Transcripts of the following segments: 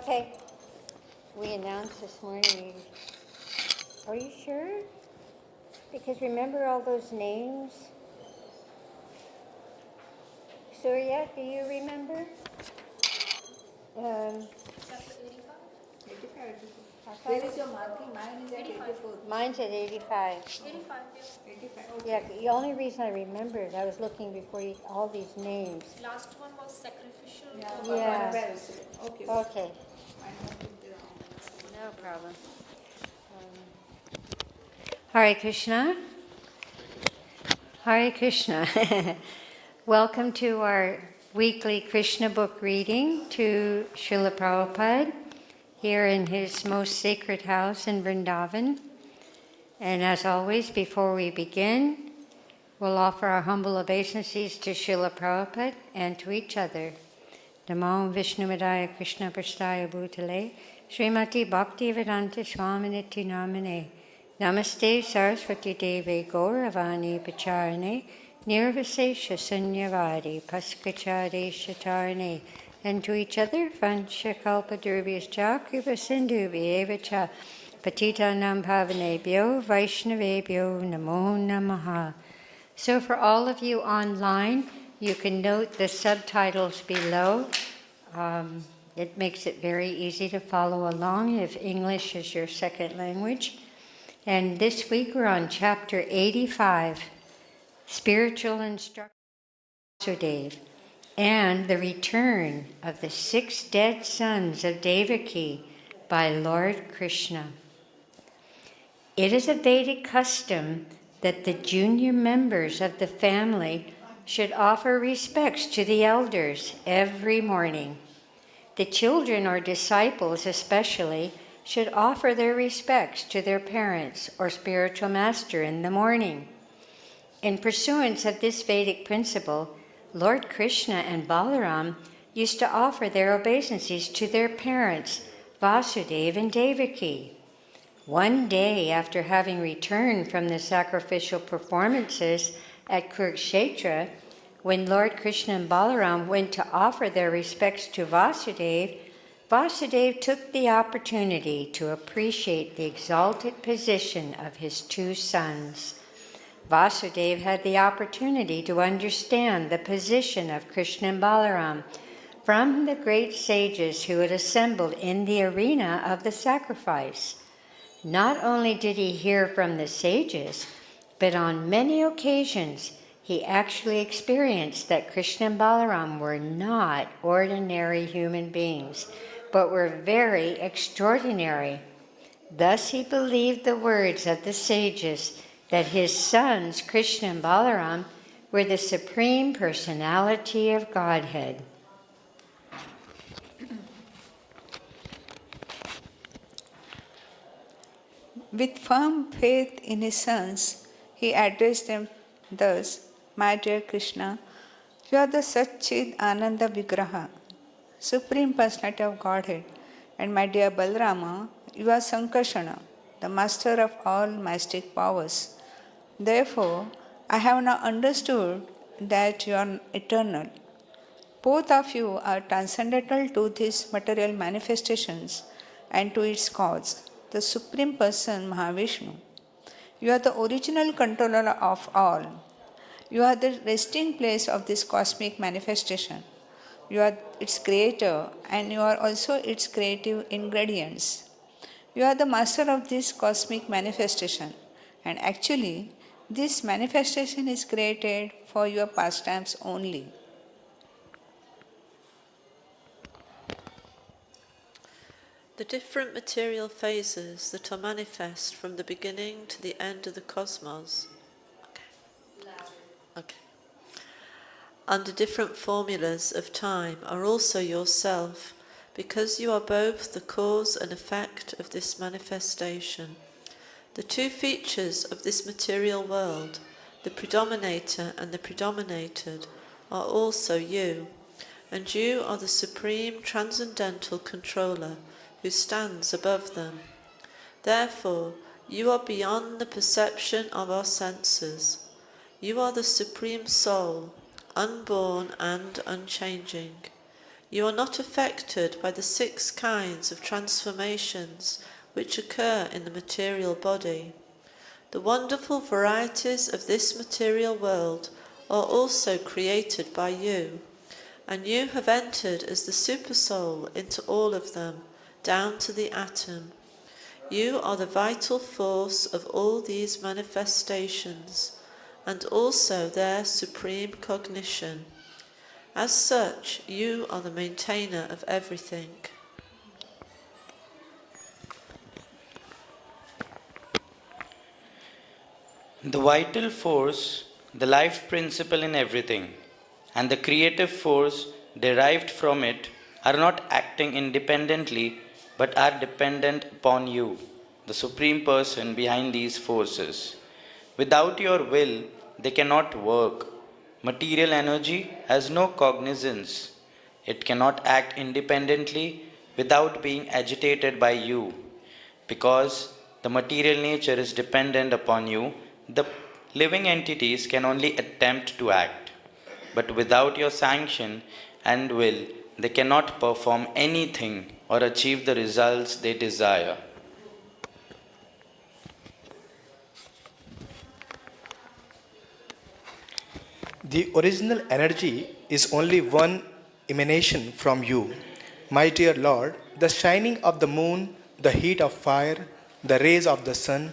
Okay. We announced this morning. Are you sure? Because remember all those names? Surya, do you remember? Chapter 85? 85. Where is your marking? Mine is at 84. Mine's at 85. 85, yes. 85. Okay. Yeah, the only reason I remember is I was looking before all these names. Last one was sacrificial. Yeah. Okay. Okay, I have put the wrong one. no problem. Hare Krishna. Hare Krishna. Welcome to our weekly Krishna book reading to Srila Prabhupada here in his most sacred house in Vrindavan. And as always, before we begin, we'll offer our humble obeisances to Srila Prabhupada and to each other. Namo Vishnuvedaya Krishna Prasthaya Bhutale Srimati Bhaktivedanta Swaminiti Namane Namaste Saraswati Deve Gauravani Pacharane Nirvasesha Sunyavadi Paskachade Shatarane. And to each other, Vanchakalpa Durvyas Kripa Sindhuvi Evacha Patitanam Pavanebhyo Vaishnavebhyo Namo Namaha. So for all of you online, you can note the subtitles below. It makes it very easy to follow along if English is your second language. And this week we're on chapter 85, Spiritual Instruction of Vasudeva, and the return of the 6 dead sons of Devaki by Lord Krishna. It is a Vedic custom that the junior members of the family should offer respects to the elders every morning. The children or disciples especially should offer their respects to their parents or spiritual master in the morning. In pursuance of this Vedic principle, Lord Krishna and Balaram used to offer their obeisances to their parents, Vasudeva and Devaki. One day after having returned from the sacrificial performances at Kurukshetra, when Lord Krishna and Balaram went to offer their respects to Vasudeva, Vasudeva took the opportunity to appreciate the exalted position of his 2 sons. Vasudeva had the opportunity to understand the position of Krishna and Balaram from the great sages who had assembled in the arena of the sacrifice. Not only did he hear from the sages, but on many occasions he actually experienced that Krishna and Balaram were not ordinary human beings, but were very extraordinary. Thus he believed the words of the sages that his sons, Krishna and Balaram, were the Supreme Personality of Godhead. With firm faith in his sons, he addressed them thus, My dear Krishna, you are the Satchid Ananda Vigraha, Supreme Personality of Godhead, and my dear Balarama, you are Sankarshana, the master of all mystic powers. Therefore, I have now understood that you are eternal. Both of you are transcendental to these material manifestations and to its cause, the Supreme Person Mahavishnu. You are the original controller of all. You are the resting place of this cosmic manifestation. You are its creator and you are also its creative ingredients. You are the master of this cosmic manifestation, and actually, this manifestation is created for your pastimes only. The different material phases that are manifest from the beginning to the end of the cosmos. Okay. Under different formulas of time are also yourself, because you are both the cause and effect of this manifestation. The 2 features of this material world, the predominator and the predominated, are also you, and you are the supreme transcendental controller who stands above them. Therefore, you are beyond the perception of our senses. You are the Supreme Soul, unborn and unchanging. You are not affected by the 6 kinds of transformations which occur in the material body. The wonderful varieties of this material world are also created by you, and you have entered as the Supersoul into all of them, down to the atom. You are the vital force of all these manifestations, and also their supreme cognition. As such, you are the maintainer of everything. The vital force, the life principle in everything, and the creative force derived from it are not acting independently but are dependent upon you, the Supreme Person behind these forces. Without your will, they cannot work. Material energy has no cognizance. It cannot act independently without being agitated by you. Because the material nature is dependent upon you, the living entities can only attempt to act. But without your sanction and will, they cannot perform anything or achieve the results they desire. The original energy is only one emanation from you. My dear Lord, the shining of the moon, the heat of fire, the rays of the sun,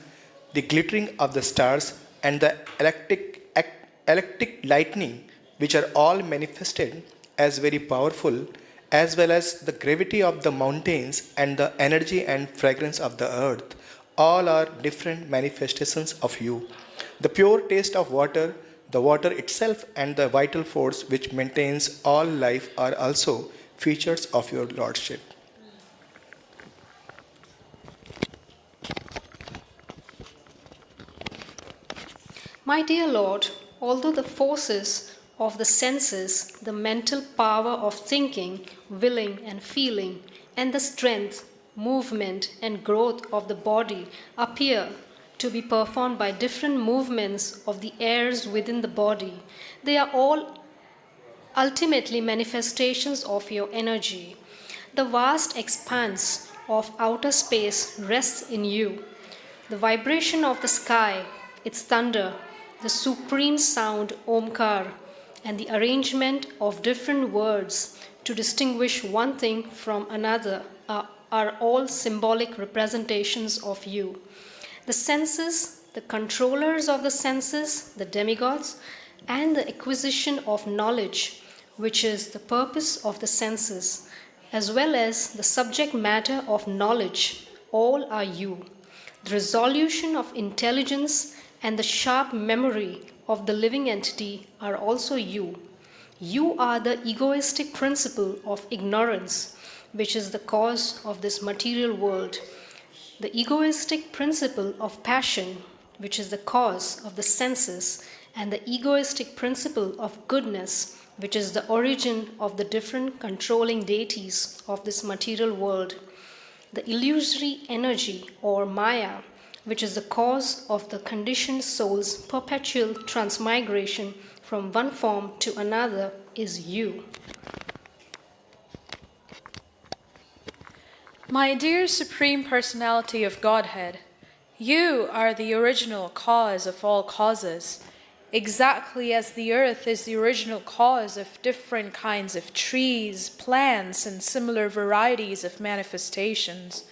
the glittering of the stars, and the electric lightning, which are all manifested as very powerful, as well as the gravity of the mountains and the energy and fragrance of the earth, all are different manifestations of you. The pure taste of water, the water itself, and the vital force which maintains all life are also features of your Lordship. My dear Lord, although the forces of the senses, the mental power of thinking, willing, and feeling, and the strength, movement, and growth of the body appear to be performed by different movements of the airs within the body, they are all ultimately manifestations of your energy. The vast expanse of outer space rests in you. The vibration of the sky, its thunder, the supreme sound Omkar, and the arrangement of different words to distinguish one thing from another are all symbolic representations of you. The senses, the controllers of the senses, the demigods, and the acquisition of knowledge, which is the purpose of the senses, as well as the subject matter of knowledge, all are you. The resolution of intelligence and the sharp memory of the living entity are also you. You are the egoistic principle of ignorance, which is the cause of this material world. The egoistic principle of passion, which is the cause of the senses, and the egoistic principle of goodness, which is the origin of the different controlling deities of this material world. The illusory energy or Maya, which is the cause of the conditioned soul's perpetual transmigration from one form to another, is you. My dear Supreme Personality of Godhead, you are the original cause of all causes, exactly as the earth is the original cause of different kinds of trees, plants, and similar varieties of manifestations.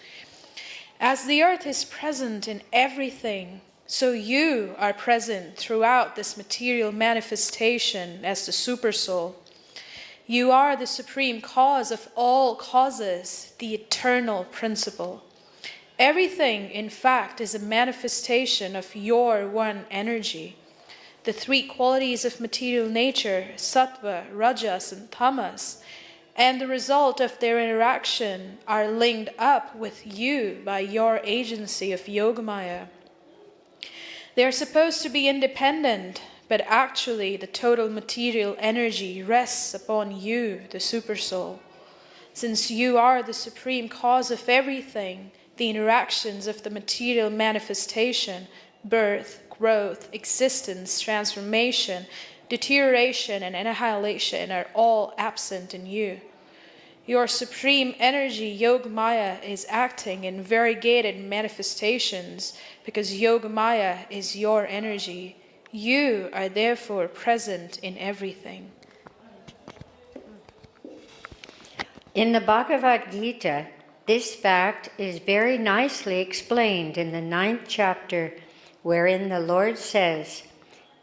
As the earth is present in everything, so you are present throughout this material manifestation as the Supersoul. You are the supreme cause of all causes, the eternal principle. Everything, in fact, is a manifestation of your one energy. The 3 qualities of material nature, sattva, rajas, and tamas, and the result of their interaction are linked up with you by your agency of Yogamaya. They are supposed to be independent, but actually the total material energy rests upon you, the Supersoul. Since you are the supreme cause of everything, the interactions of the material manifestation, birth, growth, existence, transformation, deterioration, and annihilation are all absent in you. Your supreme energy, Yogamaya, is acting in variegated manifestations because Yogamaya is your energy. You are therefore present in everything. In the Bhagavad Gita, this fact is very nicely explained in the 9th chapter, wherein the Lord says,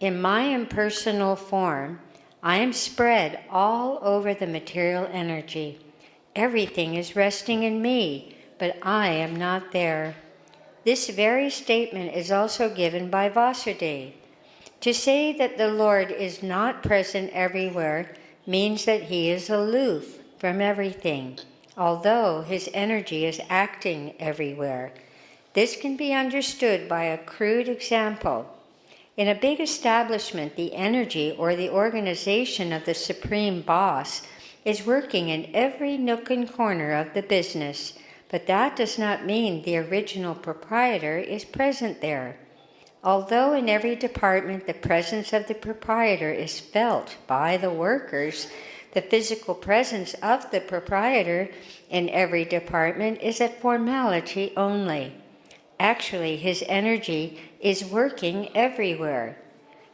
"In my impersonal form, I am spread all over the material energy. Everything is resting in me, but I am not there." This very statement is also given by Vasudeva. To say that the Lord is not present everywhere means that he is aloof from everything, although his energy is acting everywhere. This can be understood by a crude example. In a big establishment, the energy or the organization of the supreme boss is working in every nook and corner of the business, but that does not mean the original proprietor is present there. Although in every department the presence of the proprietor is felt by the workers, the physical presence of the proprietor in every department is a formality only. Actually, his energy is working everywhere.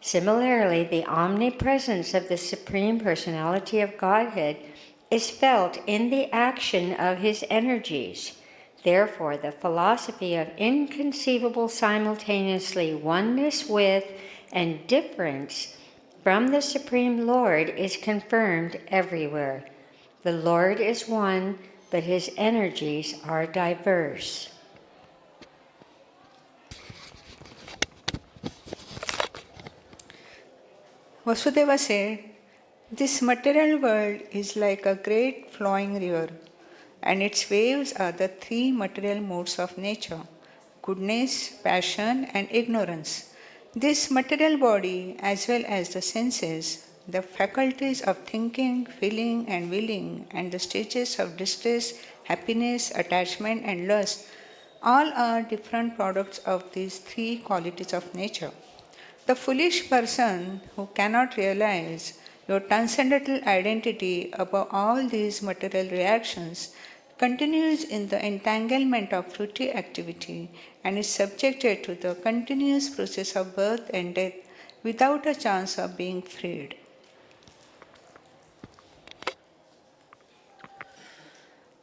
Similarly, the omnipresence of the Supreme Personality of Godhead is felt in the action of his energies. Therefore, the philosophy of inconceivable simultaneously oneness with and difference from the Supreme Lord is confirmed everywhere. The Lord is one, but his energies are diverse. Vasudeva said, "This material world is like a great flowing river, and its waves are the three material modes of nature: goodness, passion, and ignorance. This material body, as well as the senses, the faculties of thinking, feeling, and willing, and the stages of distress, happiness, attachment, and lust, all are different products of these three qualities of nature. The foolish person who cannot realize your transcendental identity above all these material reactions continues in the entanglement of fruity activity and is subjected to the continuous process of birth and death without a chance of being freed."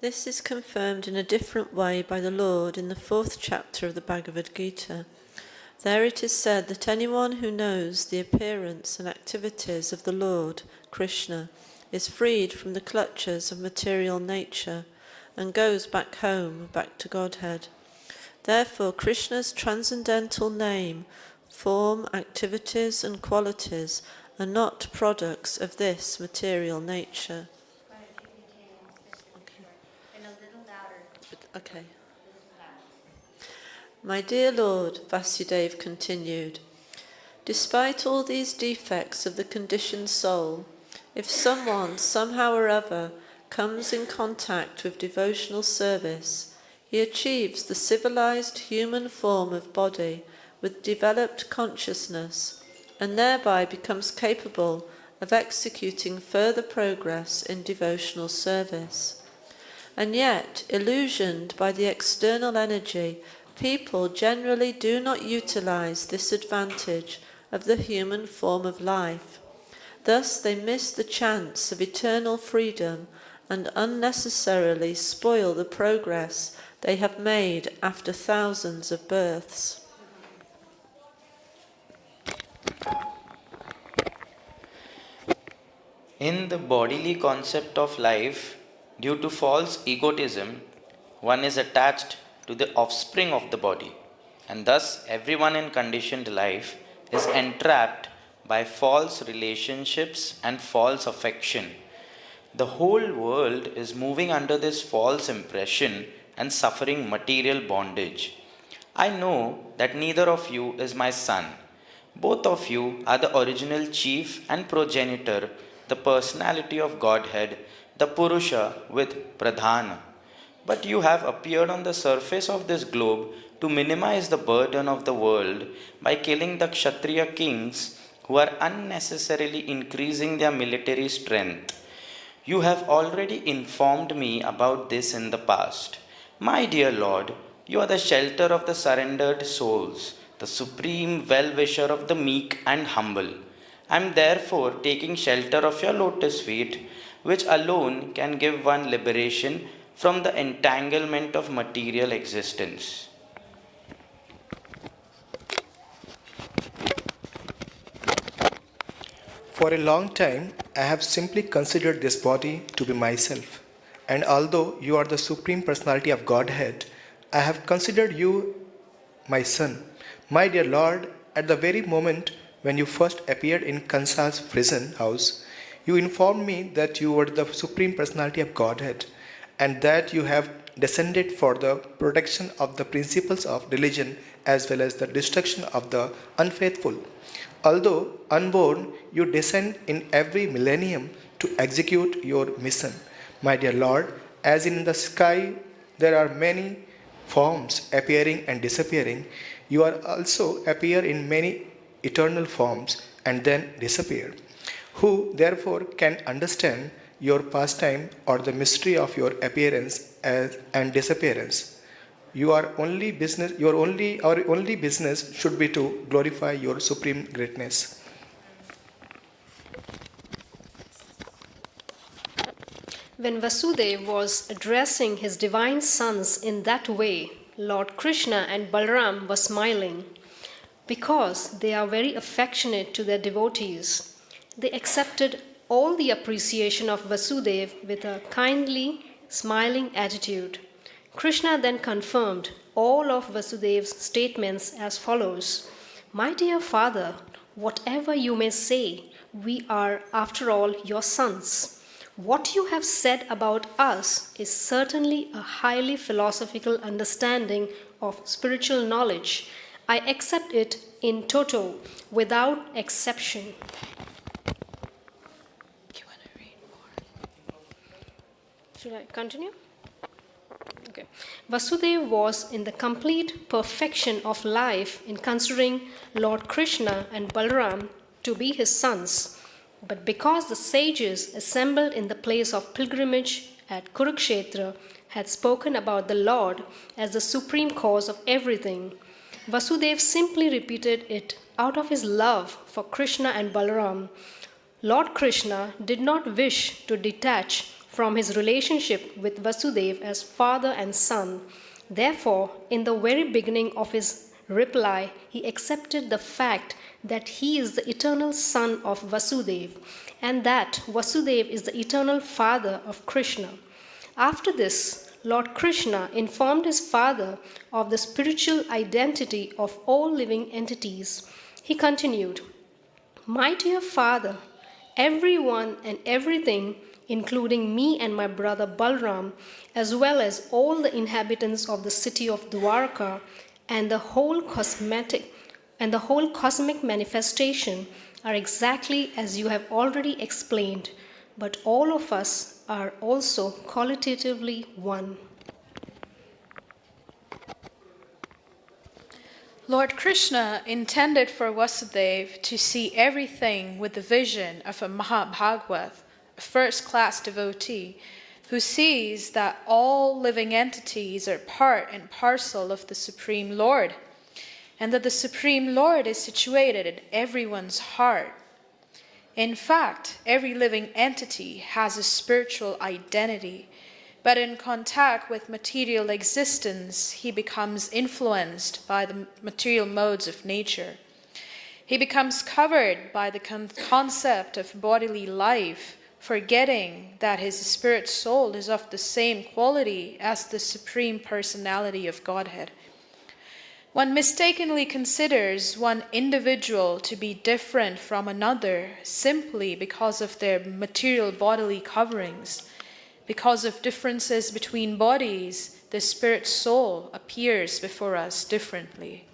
This is confirmed in a different way by the Lord in the 4th chapter of the Bhagavad Gita. There it is said that anyone who knows the appearance and activities of the Lord, Krsna, is freed from the clutches of material nature and goes back home, back to Godhead. Therefore, Krishna's transcendental name, form, activities, and qualities are not products of this material nature. Okay. My dear Lord, Vasudeva continued, despite all these defects of the conditioned soul, if someone, somehow or other, comes in contact with devotional service, he achieves the civilized human form of body with developed consciousness, and thereby becomes capable of executing further progress in devotional service. And yet, illusioned by the external energy, people generally do not utilize this advantage of the human form of life. Thus they miss the chance of eternal freedom and unnecessarily spoil the progress they have made after thousands of births. In the bodily concept of life, due to false egotism, one is attached to the offspring of the body, and thus everyone in conditioned life is entrapped by false relationships and false affection. The whole world is moving under this false impression and suffering material bondage. I know that neither of you is my son. Both of you are the original chief and progenitor, the personality of Godhead, the Purusha with Pradhana. But you have appeared on the surface of this globe to minimize the burden of the world by killing the Kshatriya kings who are unnecessarily increasing their military strength. You have already informed me about this in the past. My dear Lord, you are the shelter of the surrendered souls, the supreme well-wisher of the meek and humble. I am therefore taking shelter of your lotus feet, which alone can give one liberation from the entanglement of material existence. For a long time, I have simply considered this body to be myself. And although you are the Supreme Personality of Godhead, I have considered you my son. My dear Lord, at the very moment when you first appeared in Kansa's prison house, you informed me that you were the Supreme Personality of Godhead and that you have descended for the protection of the principles of religion as well as the destruction of the unfaithful. Although unborn, you descend in every millennium to execute your mission. My dear Lord, as in the sky there are many forms appearing and disappearing, you are also appear in many eternal forms and then disappear. Who therefore can understand your pastime or the mystery of your appearance and disappearance? Your only business should be to glorify your supreme greatness. When Vasudeva was addressing his divine sons in that way, Lord Krishna and Balaram were smiling because they are very affectionate to their devotees. They accepted all the appreciation of Vasudeva with a kindly, smiling attitude. Krishna then confirmed all of Vasudeva's statements as follows. My dear father, whatever you may say, we are after all your sons. What you have said about us is certainly a highly philosophical understanding of spiritual knowledge. I accept it in toto, without exception. You want to read more? Should I continue? Okay. Vasudeva was in the complete perfection of life in considering Lord Krishna and Balaram to be his sons. But because the sages assembled in the place of pilgrimage at Kurukshetra had spoken about the Lord as the supreme cause of everything, Vasudeva simply repeated it out of his love for Krishna and Balaram. Lord Krishna did not wish to detach from his relationship with Vasudeva as father and son. Therefore, in the very beginning of his reply, he accepted the fact that he is the eternal son of Vasudeva and that Vasudeva is the eternal father of Krishna. After this, Lord Krishna informed his father of the spiritual identity of all living entities. He continued, My dear father, everyone and everything, including me and my brother Balram, as well as all the inhabitants of the city of Dwarka and the whole cosmic manifestation are exactly as you have already explained, but all of us are also qualitatively one. Lord Krishna intended for Vasudeva to see everything with the vision of a Mahabhagavat, a first-class devotee, who sees that all living entities are part and parcel of the Supreme Lord, and that the Supreme Lord is situated in everyone's heart. In fact, every living entity has a spiritual identity, but in contact with material existence, he becomes influenced by the material modes of nature. He becomes covered by the concept of bodily life, forgetting that his spirit soul is of the same quality as the Supreme Personality of Godhead. One mistakenly considers one individual to be different from another simply because of their material bodily coverings. Because of differences between bodies, the spirit soul appears before us differently.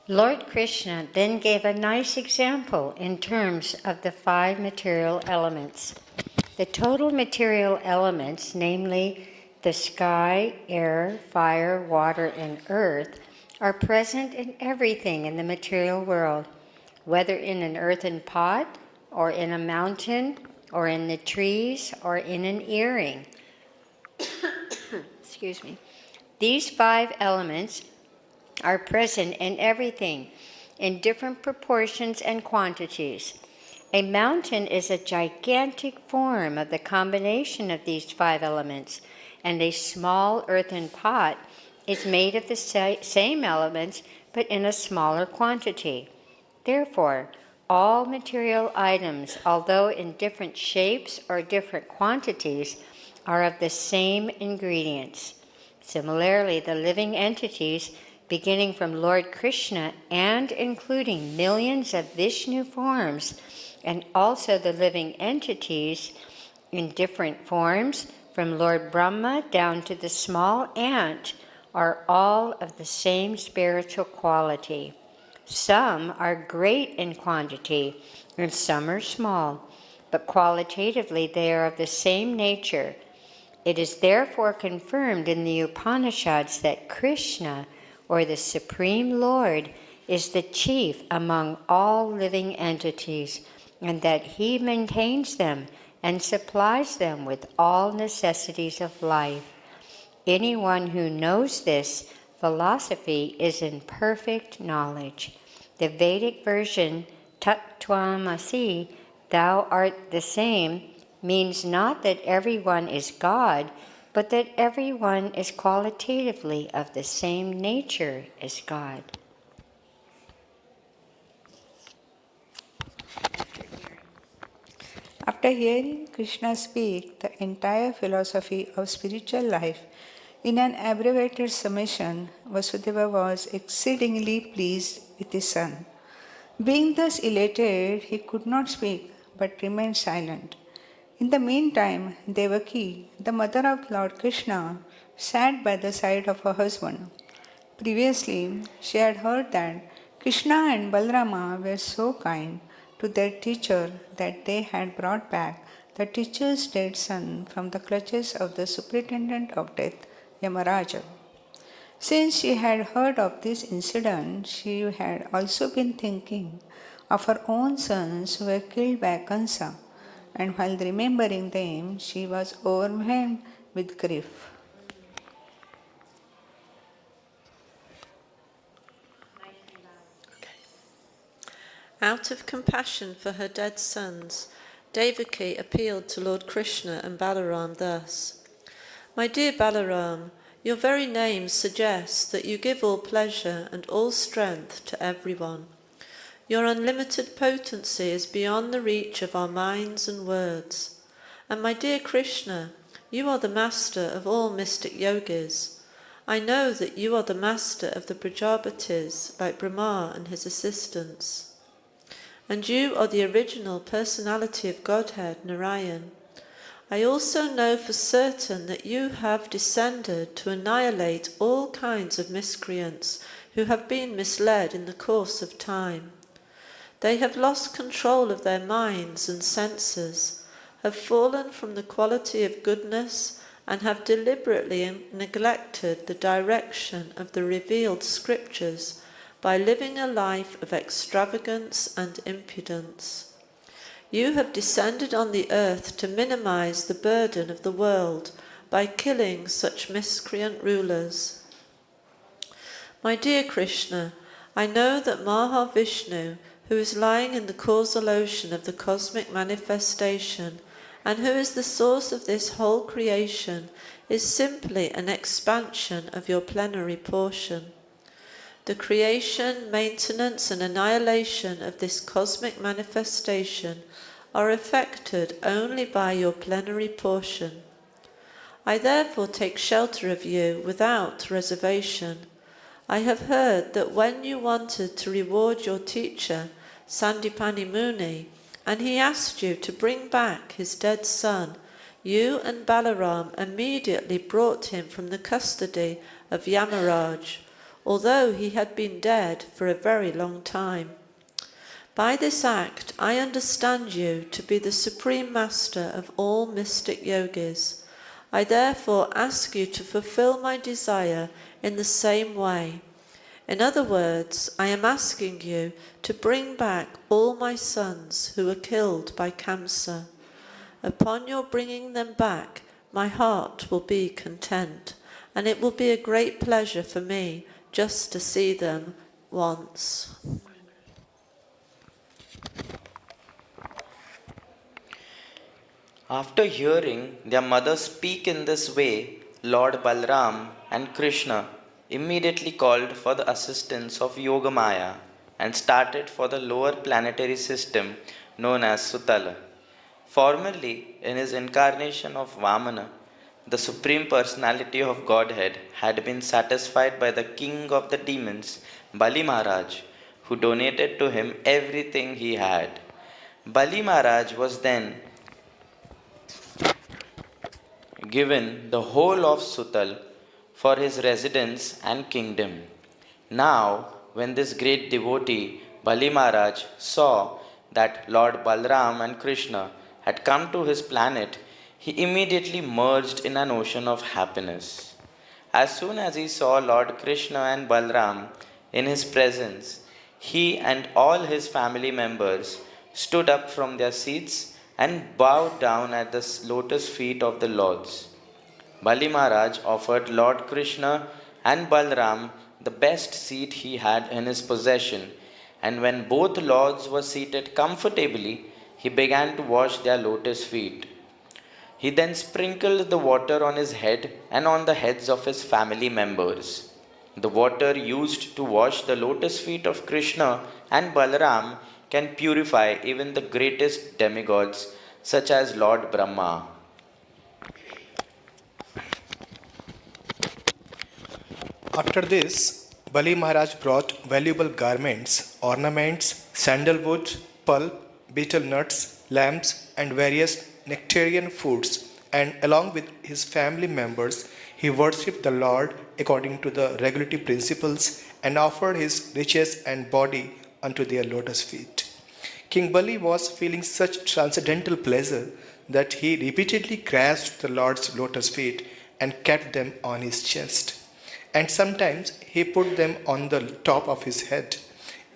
Lord Krishna then gave a nice example in terms of the 5 material elements. The total material elements, namely the sky, air, fire, water, and earth, are present in everything in the material world, whether in an earthen pot or in a mountain, or in the trees, or in an earring. Excuse me. These 5 elements are present in everything in different proportions and quantities. A mountain is a gigantic form of the combination of these 5 elements, and a small earthen pot is made of the same elements but in a smaller quantity. Therefore, all material items, although in different shapes or different quantities, are of the same ingredients. Similarly, the living entities, beginning from Lord Krishna and including millions of Vishnu forms, and also the living entities in different forms, from Lord Brahma down to the small ant, are all of the same spiritual quality. Some are great in quantity, and some are small, but qualitatively they are of the same nature. It is therefore confirmed in the Upanishads that Krishna, or the Supreme Lord, is the chief among all living entities, and that he maintains them and supplies them with all necessities of life. Anyone who knows this philosophy is in perfect knowledge. The Vedic version, Tat Tvamasi, thou art the same, means not that everyone is God, but that everyone is qualitatively of the same nature as God. After hearing Krishna speak the entire philosophy of spiritual life in an abbreviated summation, Vasudeva was exceedingly pleased with his son. Being thus elated, he could not speak but remained silent. In the meantime, Devaki, the mother of Lord Krishna, sat by the side of her husband. Previously, she had heard that Krishna and Balarama were so kind to their teacher that they had brought back the teacher's dead son from the clutches of the superintendent of death, Yamaraja. Since she had heard of this incident, she had also been thinking of her own sons who were killed by Kansa, and while remembering them, she was overwhelmed with grief. Out of compassion for her dead sons, Devaki appealed to Lord Krishna and Balaram thus: My dear Balaram, your very name suggests that you give all pleasure and all strength to everyone. Your unlimited potency is beyond the reach of our minds and words. And my dear Krishna, you are the master of all mystic yogis. I know that you are the master of the Prajapatis, like Brahma and his assistants. And you are the original personality of Godhead, Narayan. I also know for certain that you have descended to annihilate all kinds of miscreants who have been misled in the course of time. They have lost control of their minds and senses, have fallen from the quality of goodness, and have deliberately neglected the direction of the revealed scriptures by living a life of extravagance and impudence. You have descended on the earth to minimize the burden of the world by killing such miscreant rulers. My dear Krishna, I know that Mahavishnu, who is lying in the causal ocean of the cosmic manifestation, and who is the source of this whole creation, is simply an expansion of your plenary portion. The creation, maintenance, and annihilation of this cosmic manifestation are effected only by your plenary portion. I therefore take shelter of you without reservation. I have heard that when you wanted to reward your teacher, Sandipani Muni, and he asked you to bring back his dead son, you and Balaram immediately brought him from the custody of Yamaraj, although he had been dead for a very long time. By this act, I understand you to be the Supreme Master of all mystic yogis. I therefore ask you to fulfill my desire in the same way. In other words, I am asking you to bring back all my sons who were killed by Kamsa. Upon your bringing them back, my heart will be content, and it will be a great pleasure for me just to see them once. After hearing their mother speak in this way, Lord Balram and Krishna immediately called for the assistance of Yogamaya and started for the lower planetary system known as Sutala. Formerly, in his incarnation of Vamana, the Supreme Personality of Godhead had been satisfied by the king of the demons, Bali Maharaj, who donated to him everything he had. Bali Maharaj was then given the whole of Sutal for his residence and kingdom. Now, when this great devotee, Bali Maharaj, saw that Lord Balram and Krishna had come to his planet, he immediately merged in an ocean of happiness. As soon as he saw Lord Krishna and Balram in his presence, he and all his family members stood up from their seats and bowed down at the lotus feet of the lords. Bali Maharaj offered Lord Krishna and Balram the best seat he had in his possession, and when both lords were seated comfortably, he began to wash their lotus feet. He then sprinkled the water on his head and on the heads of his family members. The water used to wash the lotus feet of Krishna and Balaram can purify even the greatest demigods, such as Lord Brahma. After this, Bali Maharaj brought valuable garments, ornaments, sandalwood, pulp, betel nuts, lamps, and various nectarian foods, and along with his family members, he worshipped the Lord according to the regulatory principles and offered his riches and body unto their lotus feet. King Bali was feeling such transcendental pleasure that he repeatedly grasped the Lord's lotus feet and kept them on his chest. And sometimes he put them on the top of his head.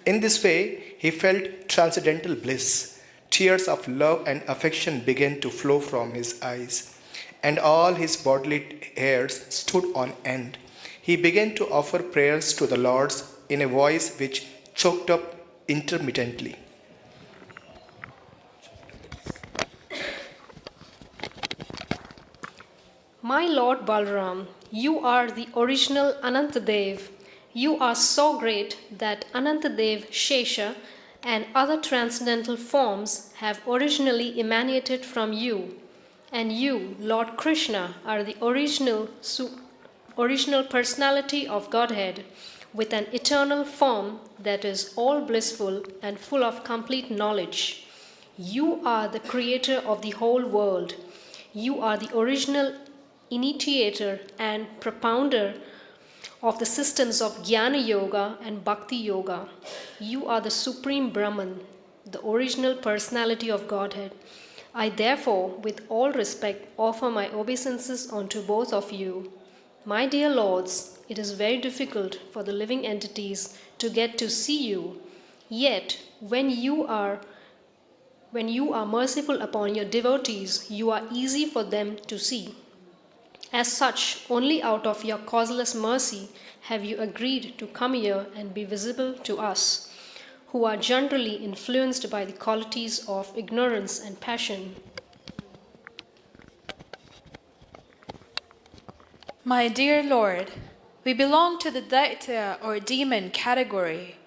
In this way, he felt transcendental bliss. Tears of love and affection began to flow from his eyes, and all his bodily hairs stood on end. He began to offer prayers to the Lord in a voice which choked up intermittently. My Lord Balram, you are the original Anantadev. You are so great that Anantadev, Shesha, and other transcendental forms have originally emanated from you. And you, Lord Krishna, are the original personality of Godhead, with an eternal form that is all blissful and full of complete knowledge. You are the creator of the whole world. You are the original initiator and propounder of the systems of Jnana Yoga and Bhakti Yoga. You are the Supreme Brahman, the original personality of Godhead. I therefore, with all respect, offer my obeisances unto both of you. My dear lords, it is very difficult for the living entities to get to see you. Yet, when you are merciful upon your devotees, you are easy for them to see. As such, only out of your causeless mercy have you agreed to come here and be visible to us, who are generally influenced by the qualities of ignorance and passion. My dear Lord, we belong to the Daitya or demon category.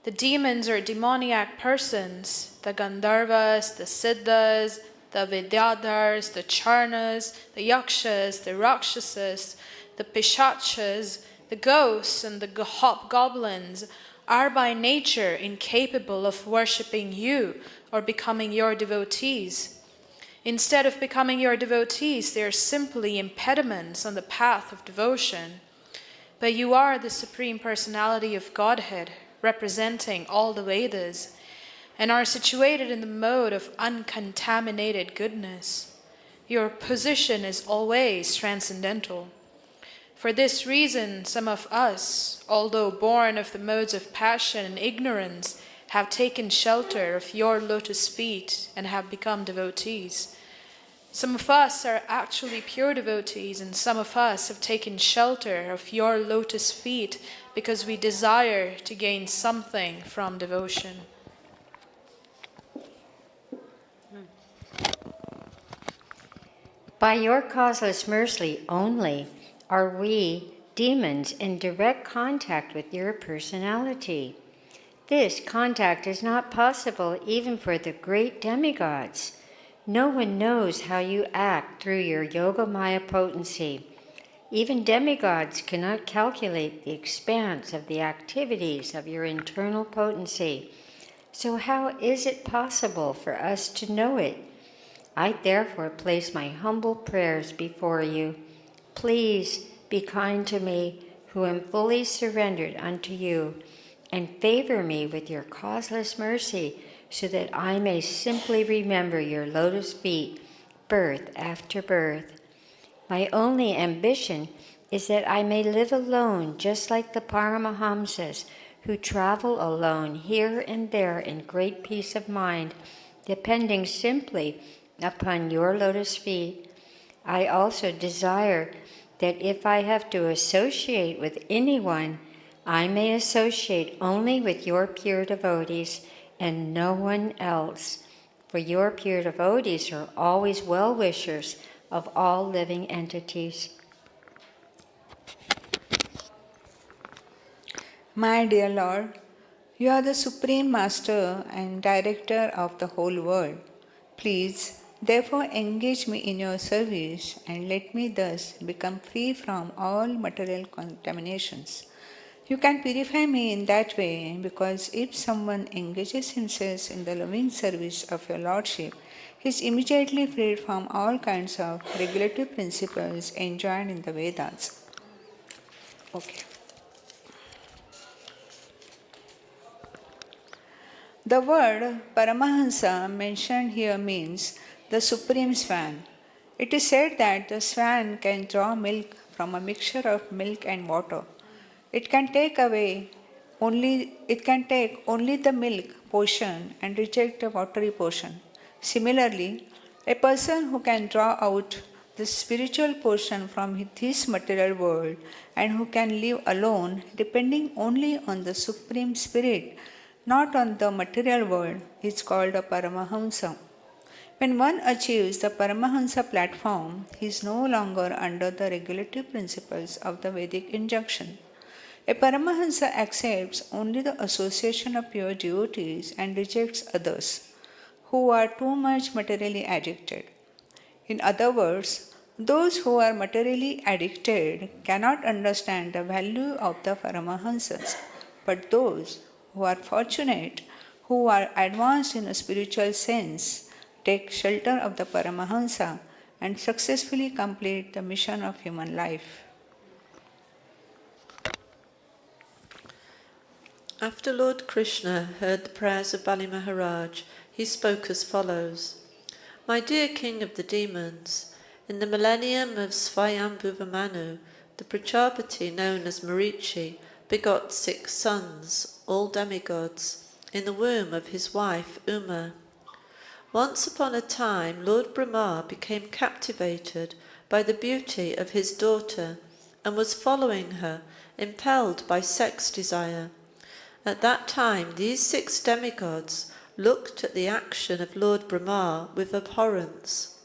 The demons are demoniac persons, the Gandharvas, the Siddhas, the Vidyadhars, the Charnas, the Yakshas, the Rakshasas, the Pishachas, the ghosts, and the hobgoblins are by nature incapable of worshipping you or becoming your devotees. Instead of becoming your devotees, they are simply impediments on the path of devotion. But you are the Supreme Personality of Godhead, representing all the Vedas, and are situated in the mode of uncontaminated goodness. Your position is always transcendental. For this reason, some of us, although born of the modes of passion and ignorance, have taken shelter of your lotus feet and have become devotees. Some of us are actually pure devotees, and some of us have taken shelter of your lotus feet because we desire to gain something from devotion. By your causeless mercy only are we, demons, in direct contact with your personality. This contact is not possible even for the great demigods. No one knows how you act through your Yogamaya potency. Even demigods cannot calculate the expanse of the activities of your internal potency. So how is it possible for us to know it? I therefore place my humble prayers before you. Please be kind to me, who am fully surrendered unto you, and favor me with your causeless mercy, so that I may simply remember your lotus feet, birth after birth. My only ambition is that I may live alone, just like the Paramahamsas, who travel alone here and there in great peace of mind, depending simply upon your lotus feet. I also desire that if I have to associate with anyone, I may associate only with your pure devotees and no one else. For your pure devotees are always well-wishers of all living entities. My dear Lord, you are the Supreme Master and Director of the whole world. Please, therefore, engage me in your service and let me thus become free from all material contaminations. You can purify me in that way, because if someone engages himself in the loving service of your Lordship, he is immediately freed from all kinds of regulative principles enjoined in the Vedas. Okay. The word Paramahansa mentioned here means the supreme swan. It is said that the swan can draw milk from a mixture of milk and water. It can take only the milk portion and reject the watery portion. Similarly, a person who can draw out the spiritual portion from this material world and who can live alone, depending only on the Supreme Spirit, not on the material world, is called a Paramahamsa. When one achieves the Paramahansa platform, he is no longer under the regulative principles of the Vedic injunction. A Paramahansa accepts only the association of pure devotees and rejects others who are too much materially addicted. In other words, those who are materially addicted cannot understand the value of the Paramahansas, but those who are fortunate, who are advanced in a spiritual sense, take shelter of the Paramahansa and successfully complete the mission of human life. After Lord Krishna heard the prayers of Bali Maharaj, he spoke as follows. My dear King of the Demons, in the millennium of Svayambhuva Manu, the Prajapati known as Marichi begot 6 sons, all demigods, in the womb of his wife Uma. Once upon a time, Lord Brahma became captivated by the beauty of his daughter and was following her, impelled by sex desire. At that time, these 6 demigods looked at the action of Lord Brahma with abhorrence.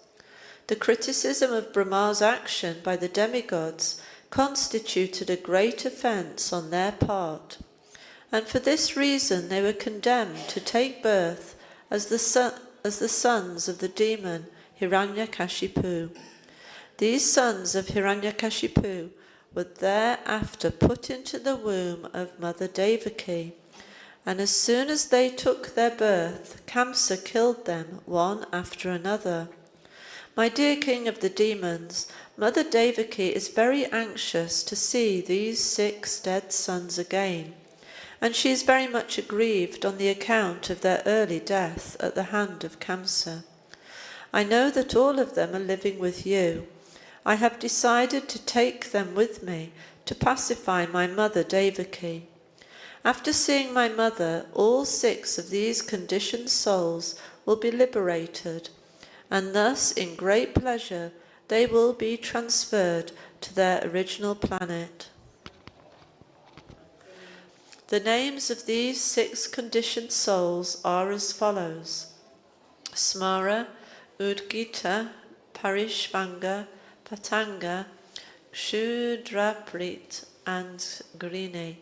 The criticism of Brahma's action by the demigods constituted a great offence on their part, and for this reason they were condemned to take birth as the sons of the demon Hiranyakashipu. These sons of Hiranyakashipu were thereafter put into the womb of Mother Devaki, and as soon as they took their birth, Kamsa killed them one after another. My dear King of the Demons, Mother Devaki is very anxious to see these 6 dead sons again, and she is very much aggrieved on the account of their early death at the hand of Kamsa. I know that all of them are living with you, I have decided to take them with me to pacify my mother Devaki. After seeing my mother, all 6 of these conditioned souls will be liberated, and thus in great pleasure they will be transferred to their original planet. The names of these 6 conditioned souls are as follows: Smara, Udgita, Parishvanga, Patanga, Kshudraprit, and Grini.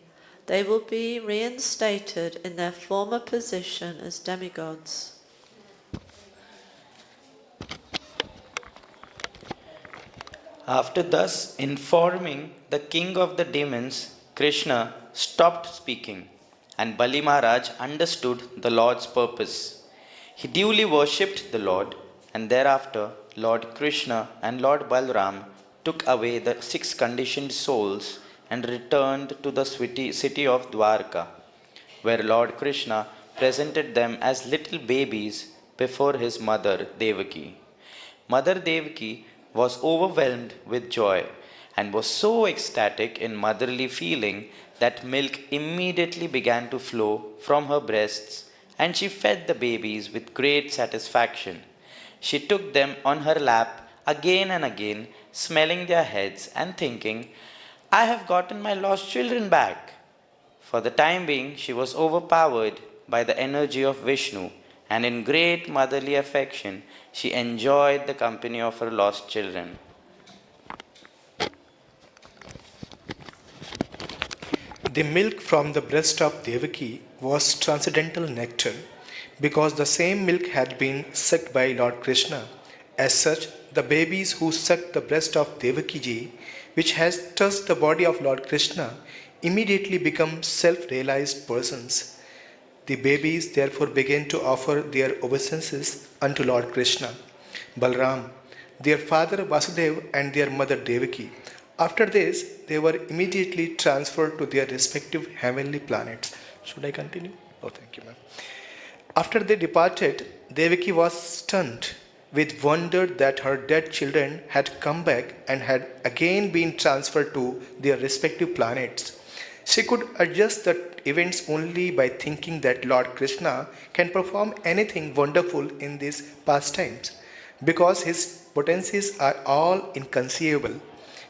They will be reinstated in their former position as demigods. After thus informing the king of the demons, Krishna stopped speaking, and Bali Maharaj understood the Lord's purpose. He duly worshipped the Lord, and thereafter Lord Krishna and Lord Balram took away the 6 conditioned souls and returned to the city of Dwarka, where Lord Krishna presented them as little babies before his mother Devaki. Mother Devaki was overwhelmed with joy and was so ecstatic in motherly feeling that milk immediately began to flow from her breasts, and she fed the babies with great satisfaction. She took them on her lap again and again, smelling their heads and thinking, "I have gotten my lost children back." For the time being, she was overpowered by the energy of Vishnu, and in great motherly affection, she enjoyed the company of her lost children. The milk from the breast of Devaki was transcendental nectar, because the same milk had been sucked by Lord Krishna. As such, the babies who sucked the breast of Devaki ji, which has touched the body of Lord Krishna, immediately become self-realized persons. The babies therefore began to offer their obeisances unto Lord Krishna, Balram, their father Vasudeva, and their mother Devaki. After this, they were immediately transferred to their respective heavenly planets. Should I continue? Oh, thank you, ma'am. After they departed, Devaki was stunned with wonder that her dead children had come back and had again been transferred to their respective planets. She could adjust the events only by thinking that Lord Krishna can perform anything wonderful in these pastimes, because his potencies are all inconceivable.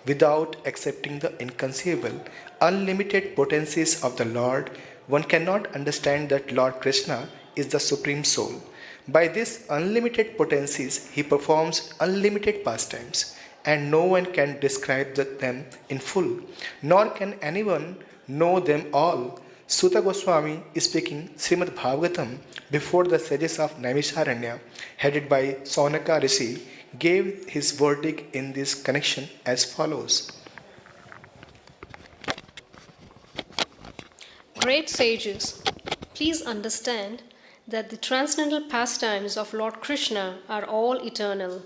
Without accepting the inconceivable, unlimited potencies of the Lord, one cannot understand that Lord Krishna is the Supreme Soul. By these unlimited potencies, he performs unlimited pastimes, and no one can describe them in full, nor can anyone know them all. Suta Goswami is speaking Srimad Bhagavatam before the sages of Naimisharanya, headed by Saunaka Rishi, gave his verdict in this connection as follows. Great sages, please understand that the transcendental pastimes of Lord Krishna are all eternal.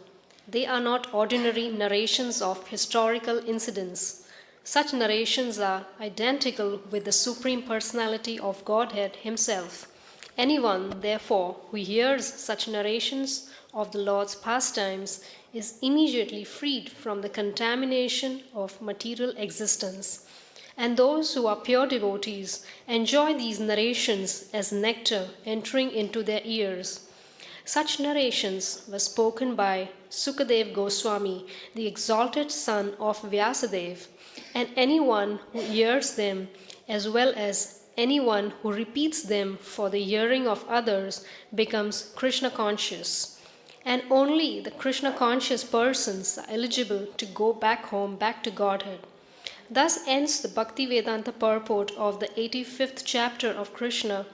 They are not ordinary narrations of historical incidents. Such narrations are identical with the Supreme Personality of Godhead Himself. Anyone, therefore, who hears such narrations of the Lord's pastimes is immediately freed from the contamination of material existence. And those who are pure devotees enjoy these narrations as nectar entering into their ears. Such narrations were spoken by Sukadev Goswami, the exalted son of Vyasadeva, and anyone who hears them, as well as anyone who repeats them for the hearing of others, becomes Krishna conscious. And only the Krishna conscious persons are eligible to go back home, back to Godhead. Thus ends the Bhakti Vedanta purport of the 85th chapter of Krishna,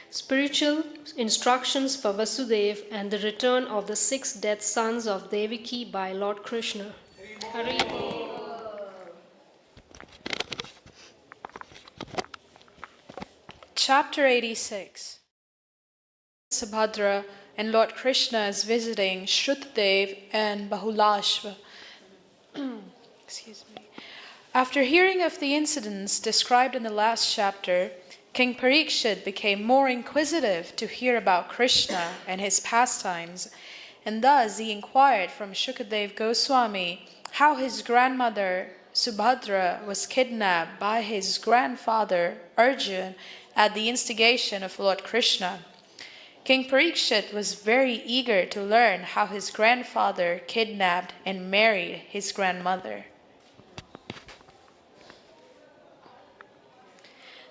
spiritual instructions for Vasudeva and the return of the 6 dead sons of Devaki by Lord Krishna. Hari Bol. Chapter 86. Subhadra and Lord Krishna is visiting Shrutadev and Bahulashva. Excuse me. After hearing of the incidents described in the last chapter, King Parikshit became more inquisitive to hear about Krishna and his pastimes, and thus he inquired from Shukadev Goswami how his grandmother Subhadra was kidnapped by his grandfather Arjun at the instigation of Lord Krishna. King Parikshit was very eager to learn how his grandfather kidnapped and married his grandmother.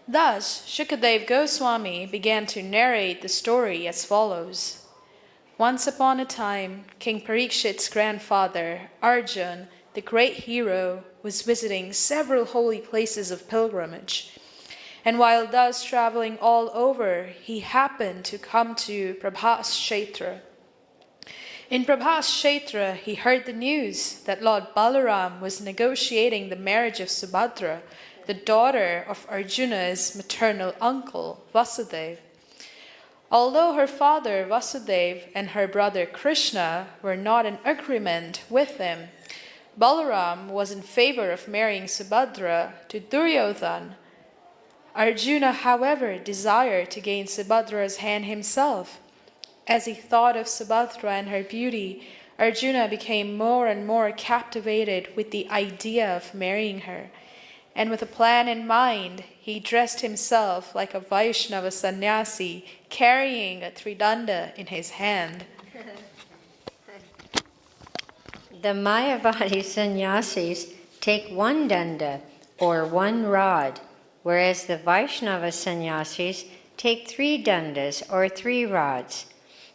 Thus, Shukadev Goswami began to narrate the story as follows. Once upon a time, King Parikshit's grandfather, Arjun, the great hero, was visiting several holy places of pilgrimage. And while thus traveling all over, he happened to come to Prabhas Kshetra. In Prabhas Kshetra, he heard the news that Lord Balaram was negotiating the marriage of Subhadra, the daughter of Arjuna's maternal uncle, Vasudeva. Although her father Vasudeva and her brother Krsna were not in agreement with him, Balaram was in favor of marrying Subhadra to Duryodhana. Arjuna, however, desired to gain Subhadra's hand himself. As he thought of Subhadra and her beauty, Arjuna became more and more captivated with the idea of marrying her. And with a plan in mind, he dressed himself like a Vaishnava sannyasi, carrying a tridanda in his hand. The Mayavadi sannyasis take one danda, or one rod, whereas the Vaishnava sannyasis take 3 dandas, or 3 rods.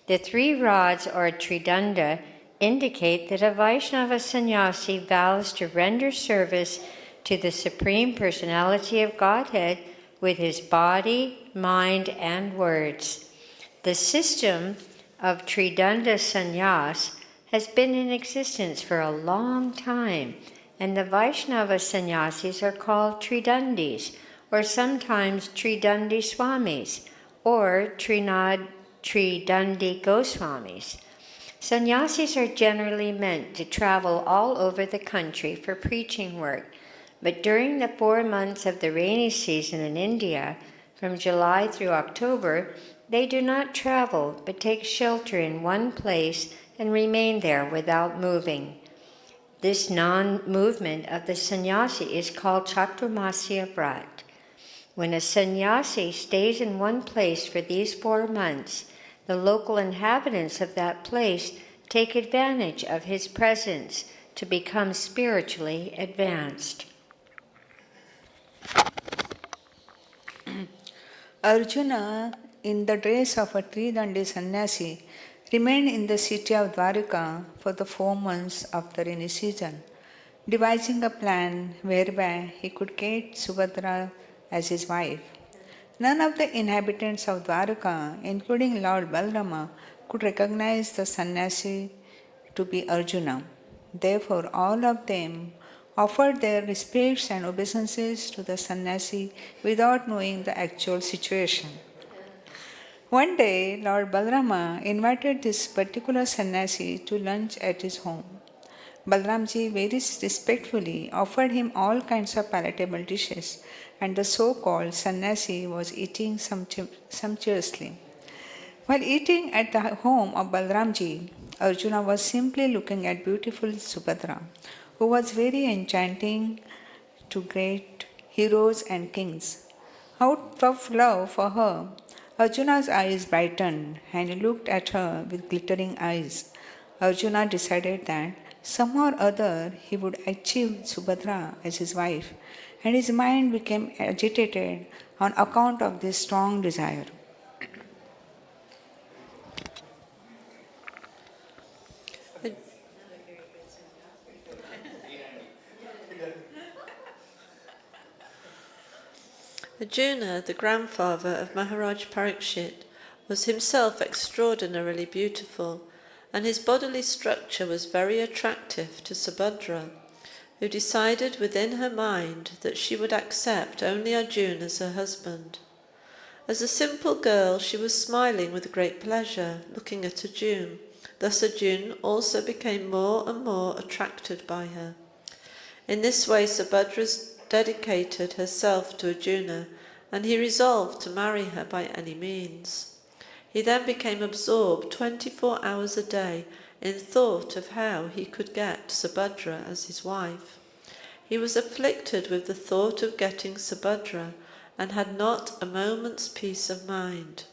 The 3 rods, or tridanda, indicate that a Vaishnava sannyasi vows to render service to the Supreme Personality of Godhead with his body, mind, and words. The system of Tridanda Sannyas has been in existence for a long time, and the Vaishnava sannyasis are called Tridandis, or sometimes Tridandi Swamis, or Tridandi Goswamis. Sannyasis are generally meant to travel all over the country for preaching work, but during the 4 months of the rainy season in India, from July through October, they do not travel but take shelter in one place and remain there without moving. This non-movement of the sannyasi is called Chaturmasya Vrat. When a sannyasi stays in one place for these 4 months, the local inhabitants of that place take advantage of his presence to become spiritually advanced. Arjuna, in the dress of a Tridandi sannyasi, remained in the city of Dwarika for the 4 months of the rainy season, devising a plan whereby he could get Subhadra as his wife. None of the inhabitants of Dwarika, including Lord Balarama, could recognize the sannyasi to be Arjuna. Therefore, all of them offered their respects and obeisances to the sannyasi without knowing the actual situation. One day, Lord Balarama invited this particular sannyasi to lunch at his home. Balaramji very respectfully offered him all kinds of palatable dishes, and the so-called sannyasi was eating sumptuously. While eating at the home of Balaramji, Arjuna was simply looking at beautiful Subhadra, who was very enchanting to great heroes and kings. Out of love for her, Arjuna's eyes brightened and he looked at her with glittering eyes. Arjuna decided that somehow or other he would achieve Subhadra as his wife, and his mind became agitated on account of this strong desire. Arjuna, the grandfather of Maharaj Parikshit, was himself extraordinarily beautiful, and his bodily structure was very attractive to Subhadra, who decided within her mind that she would accept only Arjuna as her husband. As a simple girl, she was smiling with great pleasure, looking at Arjuna. Thus Arjuna also became more and more attracted by her. In this way, Subhadra dedicated herself to Arjuna, and he resolved to marry her by any means. He then became absorbed 24 hours a day in thought of how he could get Subhadra as his wife. He was afflicted with the thought of getting Subhadra and had not a moment's peace of mind.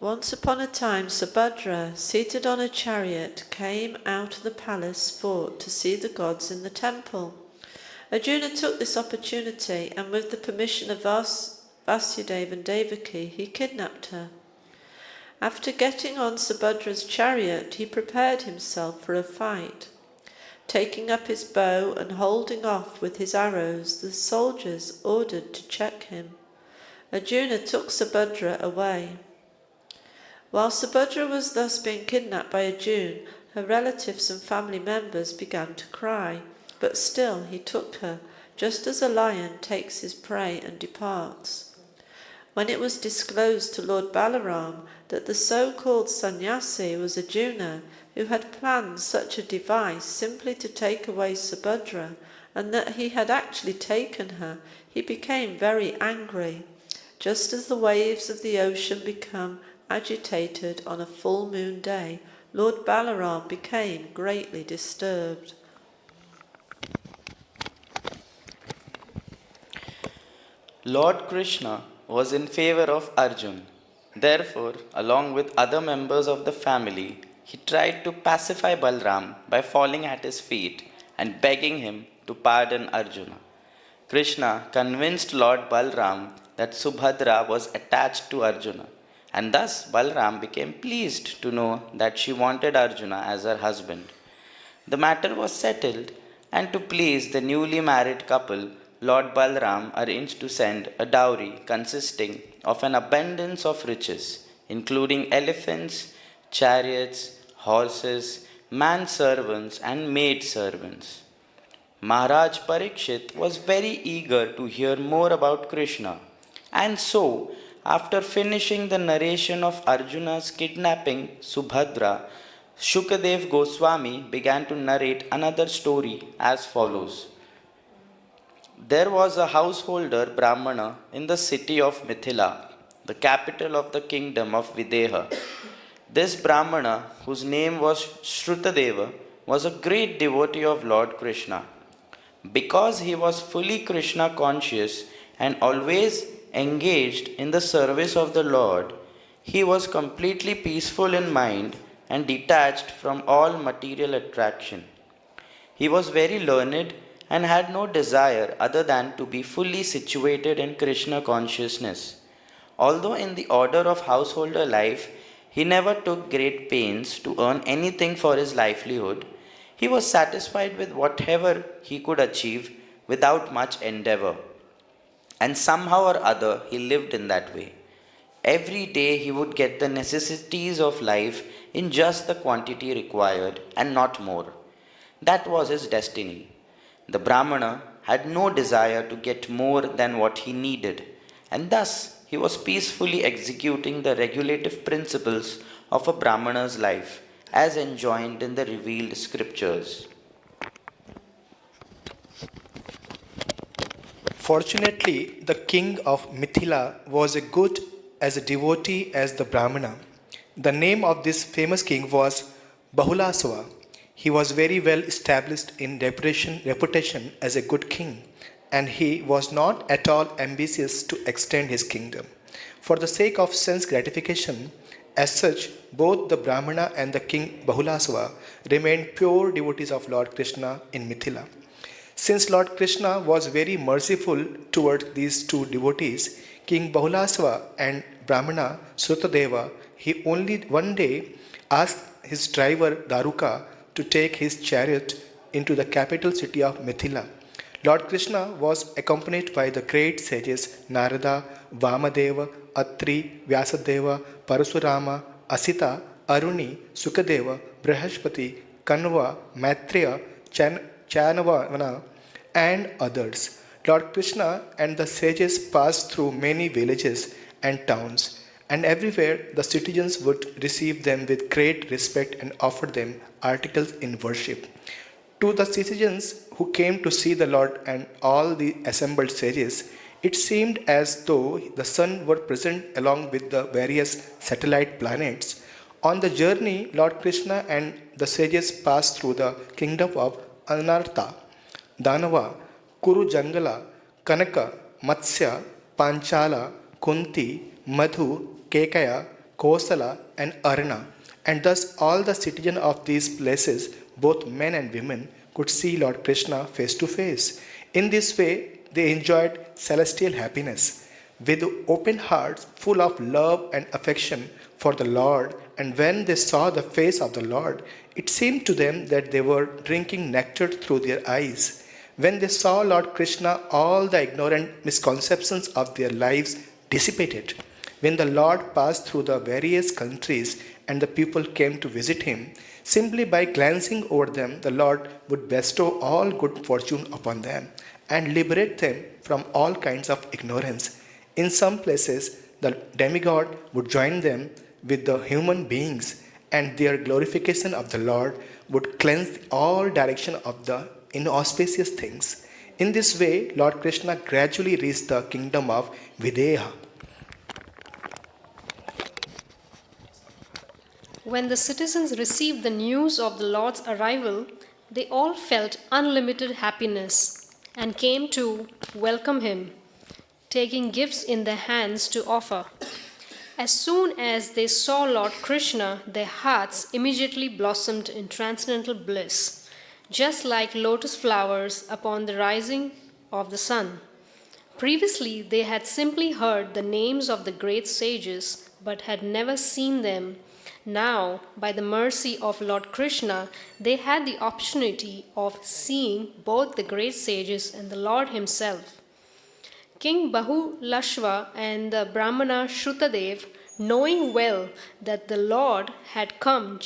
Once upon a time, Subhadra, seated on a chariot, came out of the palace fort to see the gods in the temple. Arjuna took this opportunity, and with the permission of Vasudeva and Devaki, he kidnapped her. After getting on Subhadra's chariot, he prepared himself for a fight. Taking up his bow and holding off with his arrows, the soldiers ordered to check him. Arjuna took Subhadra away. While Subhadra was thus being kidnapped by Arjuna, her relatives and family members began to cry, but still he took her, just as a lion takes his prey and departs. When it was disclosed to Lord Balaram that the so-called sannyasi was Arjuna, who had planned such a device simply to take away Subhadra, and that he had actually taken her, he became very angry, just as the waves of the ocean become agitated on a full moon day. Lord Balaram became greatly disturbed. Lord Krishna was in favor of Arjun. Therefore, along with other members of the family, he tried to pacify Balram by falling at his feet and begging him to pardon Arjuna. Krishna convinced Lord Balram that Subhadra was attached to Arjuna, and thus Balram became pleased to know that she wanted Arjuna as her husband. The matter was settled, and to please the newly married couple, Lord Balram arranged to send a dowry consisting of an abundance of riches, including elephants, chariots, horses, manservants, and maidservants. Maharaj Parikshit was very eager to hear more about Krishna, and so, after finishing the narration of Arjuna's kidnapping Subhadra, Shukadev Goswami began to narrate another story as follows. There was a householder Brahmana in the city of Mithila, the capital of the kingdom of Videha. This Brahmana, whose name was Shrutadeva, was a great devotee of Lord Krishna. Because he was fully Krishna conscious and always engaged in the service of the Lord, he was completely peaceful in mind and detached from all material attraction. He was very learned and had no desire other than to be fully situated in Krishna consciousness. Although in the order of householder life, he never took great pains to earn anything for his livelihood, he was satisfied with whatever he could achieve without much endeavor. And somehow or other, he lived in that way. Every day he would get the necessities of life in just the quantity required and not more. That was his destiny. The Brahmana had no desire to get more than what he needed, and thus he was peacefully executing the regulative principles of a Brahmana's life as enjoined in the revealed scriptures. Fortunately, the king of Mithila was as good as a devotee as the Brahmana. The name of this famous king was Bahulasava. He was very well established in reputation as a good king, and he was not at all ambitious to extend his kingdom. For the sake of sense gratification, as such, both the Brahmana and the king Bahulasava remained pure devotees of Lord Krishna in Mithila. Since Lord Krishna was very merciful toward these two devotees, King Bahulasava and Brahmana Srutadeva, he only one day asked his driver Daruka to take his chariot into the capital city of Mithila. Lord Krishna was accompanied by the great sages Narada, Vamadeva, Atri, Vyasadeva, Parasurama, Asita, Aruni, Sukadeva, Brihaspati, Kanva, Maitreya, Chanavana, and others. Lord Krishna and the sages passed through many villages and towns, and everywhere the citizens would receive them with great respect and offer them articles in worship. To the citizens who came to see the Lord and all the assembled sages, it seemed as though the sun were present along with the various satellite planets. On the journey, Lord Krishna and the sages passed through the kingdom of Anartha, Danava, Kuru Jangala, Kanaka, Matsya, Panchala, Kunti, Madhu, Kekaya, Kosala, and Arna. And thus all the citizens of these places, both men and women, could see Lord Krishna face to face. In this way, they enjoyed celestial happiness. With open hearts full of love and affection for the Lord, and when they saw the face of the Lord, it seemed to them that they were drinking nectar through their eyes. When they saw Lord Krishna, all the ignorant misconceptions of their lives dissipated. When the Lord passed through the various countries and the people came to visit him, simply by glancing over them, the Lord would bestow all good fortune upon them and liberate them from all kinds of ignorance. In some places, the demigod would join them with the human beings, and their glorification of the Lord would cleanse all direction of the inauspicious things. In this way, Lord Krishna gradually reached the kingdom of Videha. When the citizens received the news of the Lord's arrival, they all felt unlimited happiness and came to welcome him, taking gifts in their hands to offer. As soon as they saw Lord Krishna, their hearts immediately blossomed in transcendental bliss, just like lotus flowers upon the rising of the sun. Previously, they had simply heard the names of the great sages, but had never seen them. Now, by the mercy of Lord Krishna, they had the opportunity of seeing both the great sages and the Lord himself. King Bahulashva and the Brahmana Shrutadev, knowing well that the Lord had come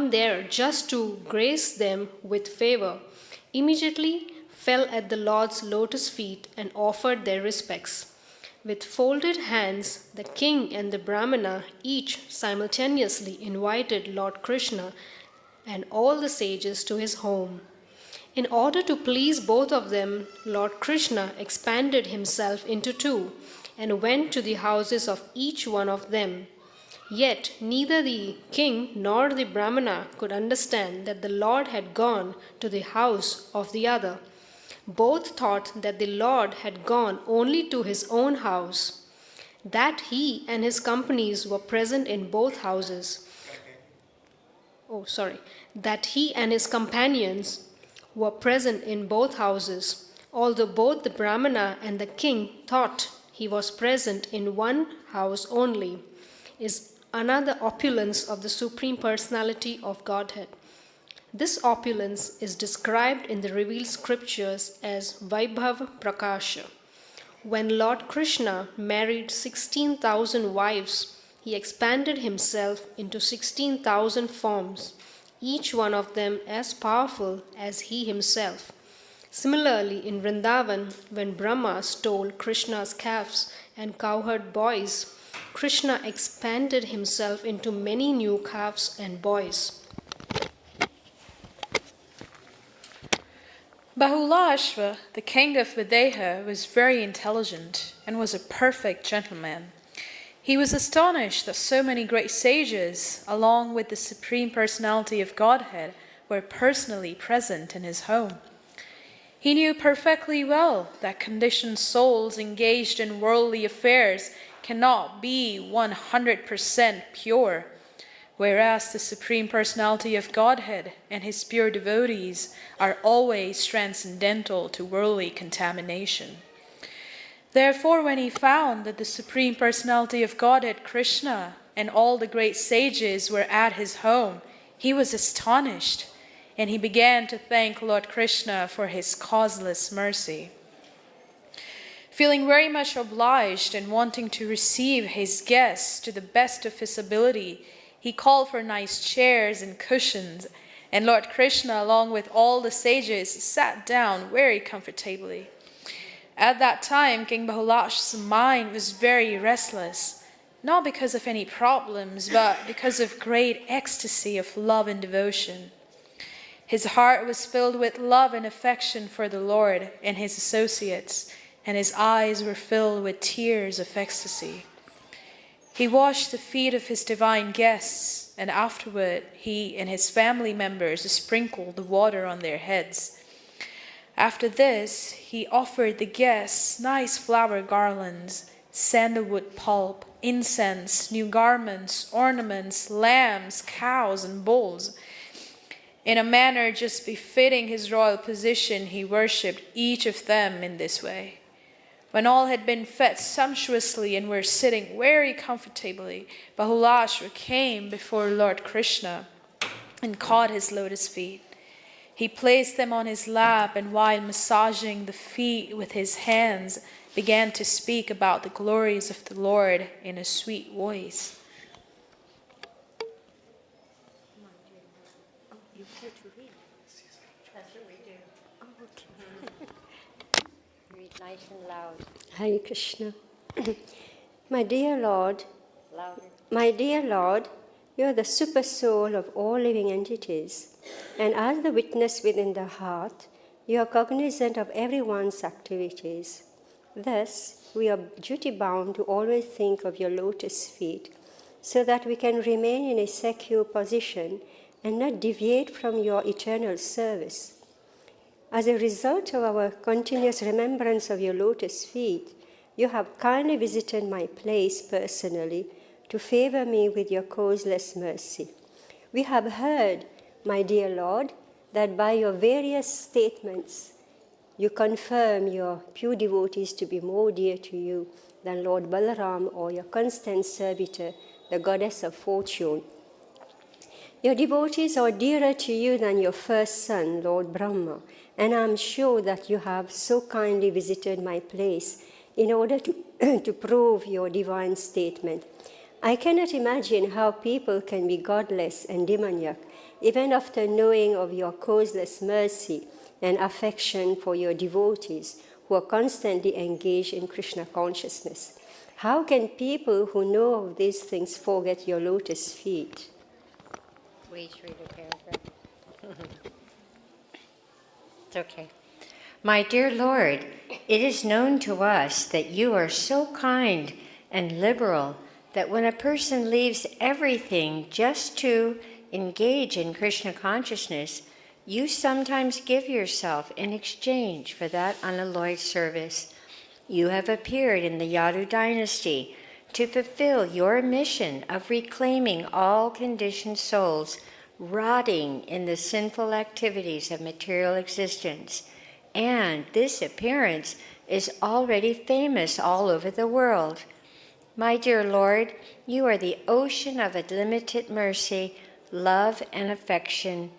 there just to grace them with favor, immediately fell at the Lord's lotus feet and offered their respects. With folded hands, the king and the Brahmana each simultaneously invited Lord Krishna and all the sages to his home. In order to please both of them, Lord Krishna expanded himself into two and went to the houses of each one of them. Yet neither the king nor the Brahmana could understand that the Lord had gone to the house of the other. Both thought that the Lord had gone only to his own house, that he and his companies were present in both houses. That he and his companions were present in both houses, although both the Brahmana and the king thought he was present in one house only, is another opulence of the Supreme Personality of Godhead. This opulence is described in the revealed scriptures as Vaibhav Prakasha. When Lord Krishna married 16,000 wives, he expanded himself into 16,000 forms, each one of them as powerful as he himself. Similarly, in Vrindavan, when Brahma stole Krishna's calves and cowherd boys, Krishna expanded himself into many new calves and boys. Bahulashva, the king of Videha, was very intelligent and was a perfect gentleman. He was astonished that so many great sages, along with the Supreme Personality of Godhead, were personally present in his home. He knew perfectly well that conditioned souls engaged in worldly affairs cannot be 100% pure, whereas the Supreme Personality of Godhead and his pure devotees are always transcendental to worldly contamination. Therefore, when he found that the Supreme Personality of Godhead, Krishna, and all the great sages were at his home, he was astonished, and he began to thank Lord Krishna for his causeless mercy. Feeling very much obliged and wanting to receive his guests to the best of his ability, he called for nice chairs and cushions, and Lord Krishna, along with all the sages, sat down very comfortably. At that time, King Bahulash's mind was very restless, not because of any problems, but because of great ecstasy of love and devotion. His heart was filled with love and affection for the Lord and his associates, and his eyes were filled with tears of ecstasy. He washed the feet of his divine guests, and afterward he and his family members sprinkled the water on their heads. After this, he offered the guests nice flower garlands, sandalwood pulp, incense, new garments, ornaments, lambs, cows, and bulls. In a manner just befitting his royal position, he worshipped each of them in this way. When all had been fed sumptuously and were sitting very comfortably, Bahulashra came before Lord Krishna and caught his lotus feet. He placed them on his lap, and while massaging the feet with his hands, began to speak about the glories of the Lord in a sweet voice. Read nice and loud. Hare Krishna. My dear Lord, Louder. my dear Lord, you are the super soul of all living entities, and as the witness within the heart, you are cognizant of everyone's activities. Thus, we are duty bound to always think of your lotus feet, so that we can remain in a secure position and not deviate from your eternal service. As a result of our continuous remembrance of your lotus feet, you have kindly visited my place personally to favor me with your causeless mercy. We have heard, my dear Lord, that by your various statements, you confirm your pure devotees to be more dear to you than Lord Balaram or your constant servitor, the goddess of fortune. Your devotees are dearer to you than your first son, Lord Brahma, and I am sure that you have so kindly visited my place in order to prove your divine statement. I cannot imagine how people can be godless and demoniac, even after knowing of your causeless mercy and affection for your devotees who are constantly engaged in Krishna consciousness. How can people who know of these things forget your lotus feet? Please read a paragraph. It's okay. My dear Lord, it is known to us that you are so kind and liberal that when a person leaves everything just to engage in Krishna consciousness, you sometimes give yourself in exchange for that unalloyed service. You have appeared in the Yadu dynasty to fulfill your mission of reclaiming all conditioned souls rotting in the sinful activities of material existence. And this appearance is already famous all over the world. My dear Lord, you are the ocean of unlimited mercy, love, and affection.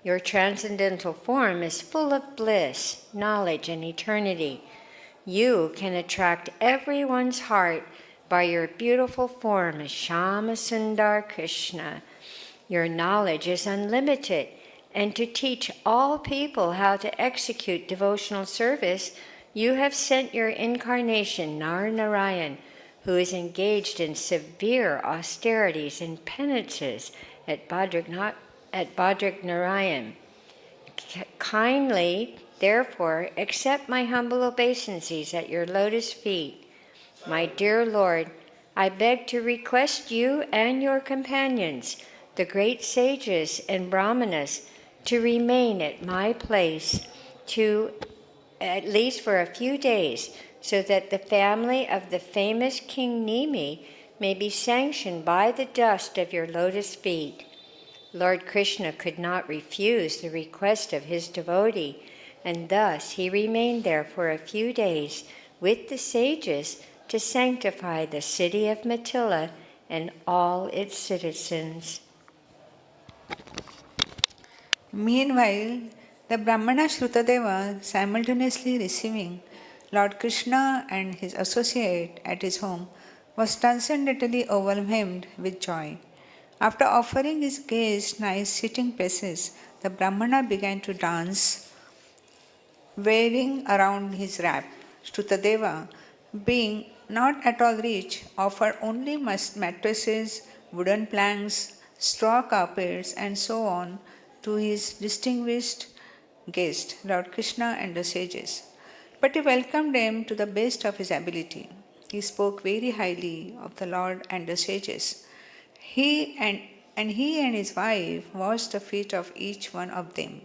Your transcendental form is full of bliss, knowledge, and eternity. You can attract everyone's heart by your beautiful form as Shama Sundar Krishna. Your knowledge is unlimited, and to teach all people how to execute devotional service, you have sent your incarnation, Narayan, who is engaged in severe austerities and penances at Bhadrak Narayan. Kindly, therefore, accept my humble obeisances at your lotus feet. My dear Lord, I beg to request you and your companions, the great sages and brahmanas, to remain at my place at least for a few days, so that the family of the famous King Nimi may be sanctioned by the dust of your lotus feet. Lord Krishna could not refuse the request of his devotee, and thus he remained there for a few days with the sages to sanctify the city of Mithila and all its citizens. Meanwhile, the Brahmana Shrutadeva, simultaneously receiving Lord Krishna and his associate at his home, was transcendently overwhelmed with joy. After offering his guests nice sitting places, the Brahmana began to dance, waving around his wrap. Shrutadeva, being not at all rich, offered only mattresses, wooden planks, straw carpets, and so on to his distinguished guest, Lord Krishna and the sages. But he welcomed them to the best of his ability. he spoke very highly of the Lord and the sages. He and his wife washed the feet of each one of them.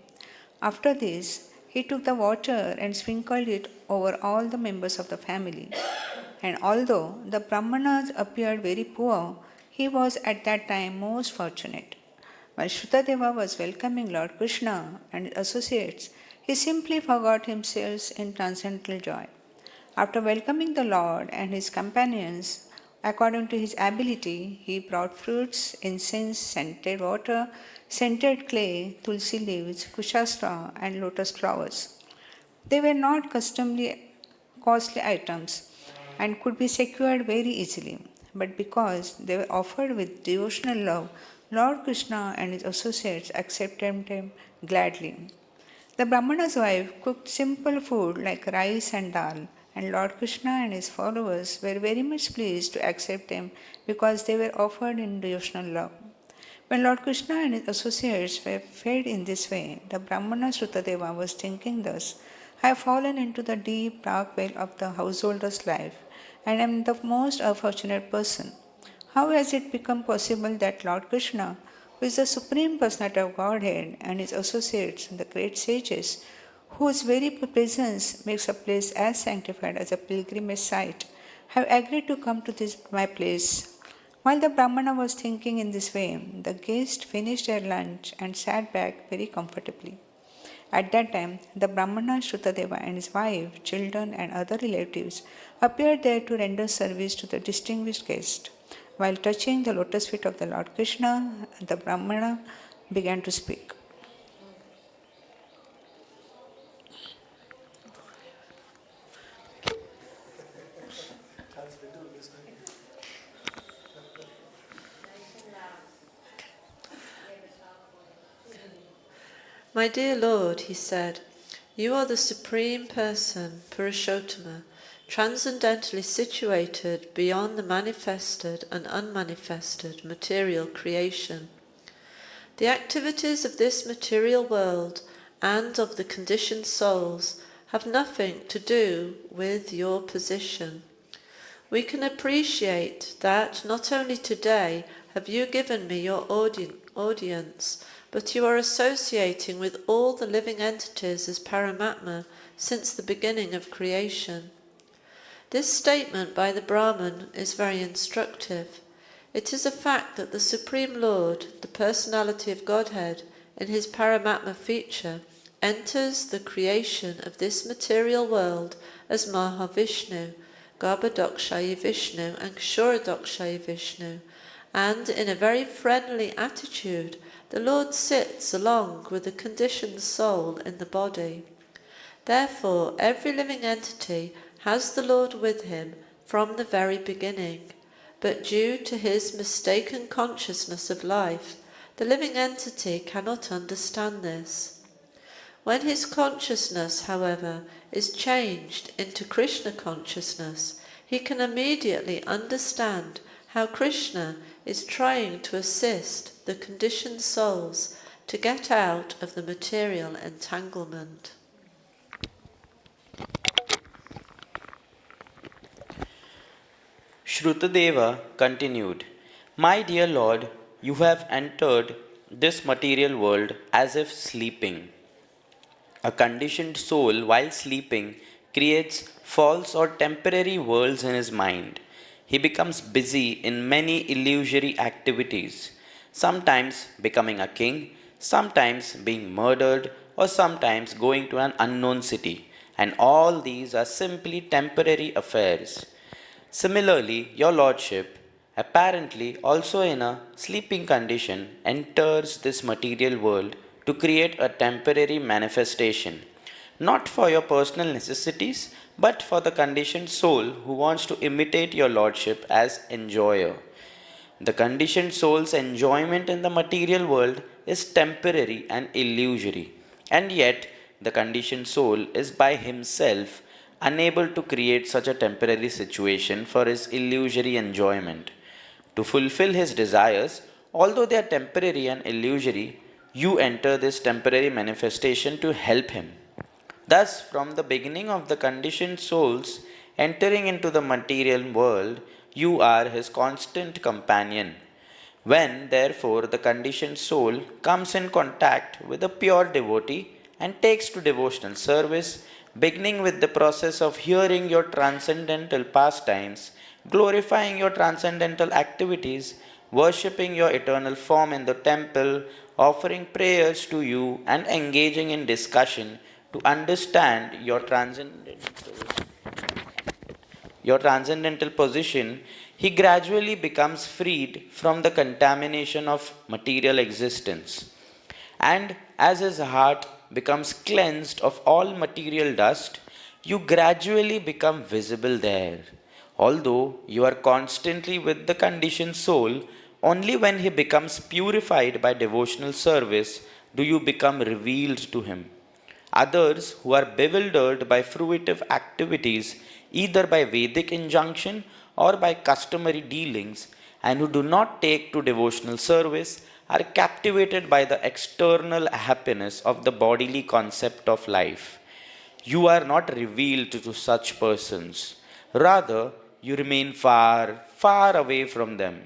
After this, he took the water and sprinkled it over all the members of the family. And although the Brahmanas appeared very poor, he was at that time most fortunate. While Shrutadeva was welcoming Lord Krishna and his associates, he simply forgot himself in transcendental joy. After welcoming the Lord and his companions, according to his ability, he brought fruits, incense, scented water, scented clay, tulsi leaves, kushastra, and lotus flowers. They were not costly items and could be secured very easily, but because they were offered with devotional love, Lord Krishna and his associates accepted them gladly. The Brahmana's wife cooked simple food like rice and dal, and Lord Krishna and his followers were very much pleased to accept them because they were offered in devotional love. When Lord Krishna and his associates were fed in this way, the Brahmana Shrutadeva was thinking thus: I have fallen into the deep dark well of the householder's life and am the most unfortunate person. How has it become possible that Lord Krishna, who is the Supreme Personality of Godhead, and his associates, the great sages, whose very presence makes a place as sanctified as a pilgrimage site, have agreed to come to this my place? While the Brahmana was thinking in this way, the guests finished their lunch and sat back very comfortably. At that time, the Brahmana Shrutadeva and his wife, children, and other relatives appeared there to render service to the distinguished guest. While touching the lotus feet of the Lord Krishna, the Brahmana began to speak. My dear Lord, he said, you are the Supreme Person, Purushottama, transcendently situated beyond the manifested and unmanifested material creation. The activities of this material world and of the conditioned souls have nothing to do with your position. We can appreciate that not only today have you given me your audience, but you are associating with all the living entities as Paramatma since the beginning of creation. This statement by the Brahman is very instructive. It is a fact that the Supreme Lord, the Personality of Godhead, in his Paramatma feature, enters the creation of this material world as Mahavishnu, Garbhodakshayi Vishnu and Kshoradokshayi Vishnu, and in a very friendly attitude the Lord sits along with the conditioned soul in the body. Therefore, every living entity has the Lord with him from the very beginning, but due to his mistaken consciousness of life, the living entity cannot understand this. When his consciousness, however, is changed into Krishna consciousness, he can immediately understand how Krishna is trying to assist the conditioned souls to get out of the material entanglement. Shrutadeva continued, My dear Lord, you have entered this material world as if sleeping. A conditioned soul, while sleeping, creates false or temporary worlds in his mind. He becomes busy in many illusory activities, sometimes becoming a king, sometimes being murdered, or sometimes going to an unknown city, and all these are simply temporary affairs. Similarly, your Lordship, apparently also in a sleeping condition, enters this material world to create a temporary manifestation, not for your personal necessities, but for the conditioned soul who wants to imitate your Lordship as enjoyer. The conditioned soul's enjoyment in the material world is temporary and illusory, and yet the conditioned soul is by himself unable to create such a temporary situation for his illusory enjoyment. To fulfill his desires, although they are temporary and illusory, you enter this temporary manifestation to help him. Thus, from the beginning of the conditioned soul's entering into the material world, you are his constant companion. When, therefore, the conditioned soul comes in contact with a pure devotee and takes to devotional service, beginning with the process of hearing your transcendental pastimes, glorifying your transcendental activities, worshipping your eternal form in the temple, offering prayers to you, and engaging in discussion to understand your transcendental position, he gradually becomes freed from the contamination of material existence. And as his heart becomes cleansed of all material dust, you gradually become visible there. Although you are constantly with the conditioned soul, only when he becomes purified by devotional service do you become revealed to him. Others who are bewildered by fruitive activities, either by Vedic injunction or by customary dealings, and who do not take to devotional service, are captivated by the external happiness of the bodily concept of life. You are not revealed to such persons. Rather, you remain far, far away from them.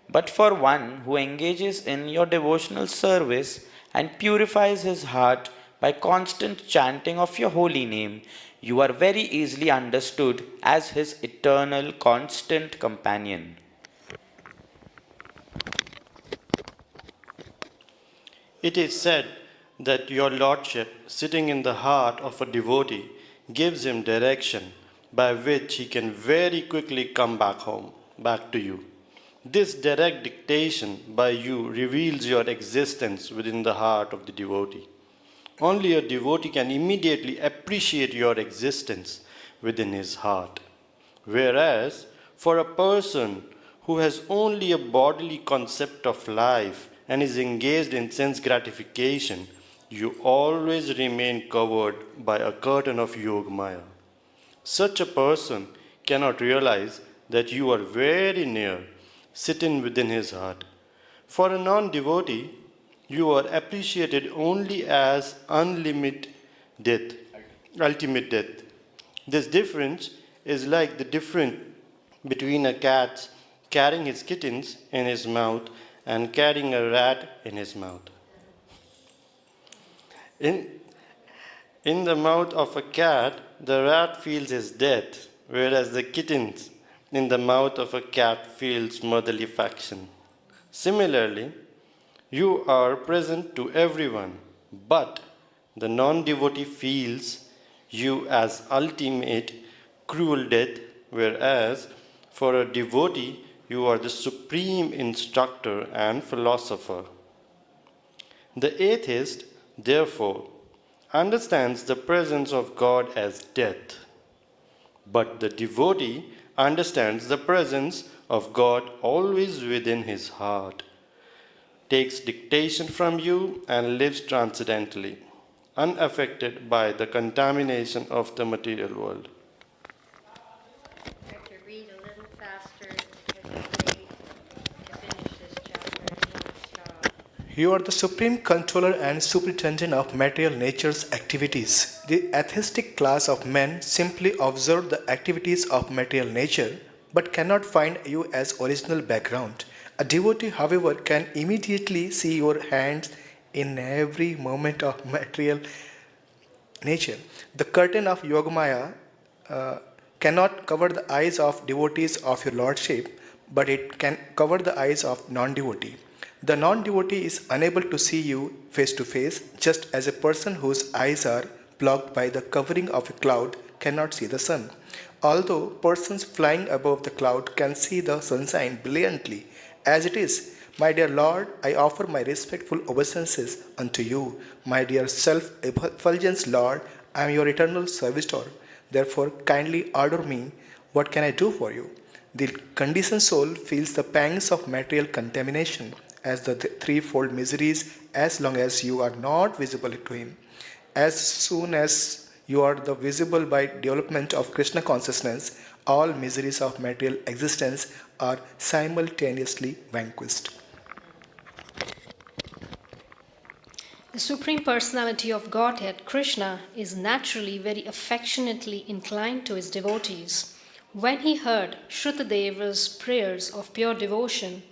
But for one who engages in your devotional service and purifies his heart by constant chanting of your holy name, you are very easily understood as his eternal, constant companion. It is said that your Lordship, sitting in the heart of a devotee, gives him direction by which he can very quickly come back to you. This direct dictation by you reveals your existence within the heart of the devotee. Only a devotee can immediately appreciate your existence within his heart. Whereas, for a person who has only a bodily concept of life and is engaged in sense gratification, you always remain covered by a curtain of Yogamaya. Such a person cannot realize that you are very near, sitting within his heart. For a non-devotee, you are appreciated only as ultimate death. This difference is like the difference between a cat carrying his kittens in his mouth and carrying a rat in his mouth. In the mouth of a cat, the rat feels his death, whereas the kittens in the mouth of a cat feels motherly affection. Similarly, you are present to everyone, but the non-devotee feels you as ultimate cruel death, whereas for a devotee, you are the supreme instructor and philosopher. The atheist, therefore, understands the presence of God as death, but the devotee understands the presence of God always within his heart, takes dictation from you, and lives transcendently, unaffected by the contamination of the material world. I have to read a little faster because I'm late to finish this chapter and not stop. You are the supreme controller and superintendent of material nature's activities. The atheistic class of men simply observe the activities of material nature but cannot find you as original background. A devotee, however, can immediately see your hands in every moment of material nature. The curtain of Yogamaya cannot cover the eyes of devotees of your lordship, but it can cover the eyes of non-devotee. The non-devotee is unable to see you face to face, just as a person whose eyes are blocked by the covering of a cloud cannot see the sun. Although persons flying above the cloud can see the sunshine brilliantly, as it is, my dear Lord, I offer my respectful obeisances unto you. My dear self-effulgence Lord, I am your eternal servitor. Therefore, kindly order me, what can I do for you? The conditioned soul feels the pangs of material contamination as the threefold miseries as long as you are not visible to him. As soon as you are the visible by development of Krishna consciousness, all miseries of material existence are simultaneously vanquished. The Supreme Personality of Godhead, Krishna, is naturally very affectionately inclined to his devotees. When he heard Shrutadeva's prayers of pure devotion,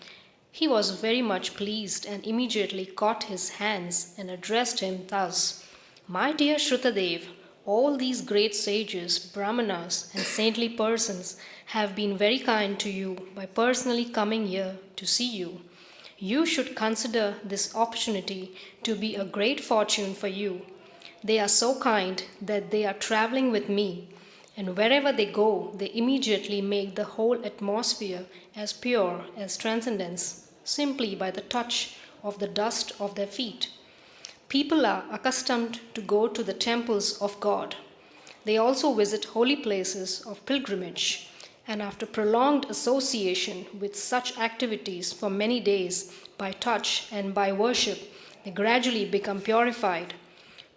he was very much pleased and immediately caught his hands and addressed him thus: My dear Shrutadev, all these great sages, brahmanas, and saintly persons have been very kind to you by personally coming here to see you. You should consider this opportunity to be a great fortune for you. They are so kind that they are traveling with me, and wherever they go, they immediately make the whole atmosphere as pure as transcendence, simply by the touch of the dust of their feet. People are accustomed to go to the temples of God. They also visit holy places of pilgrimage, and after prolonged association with such activities for many days, by touch and by worship, they gradually become purified.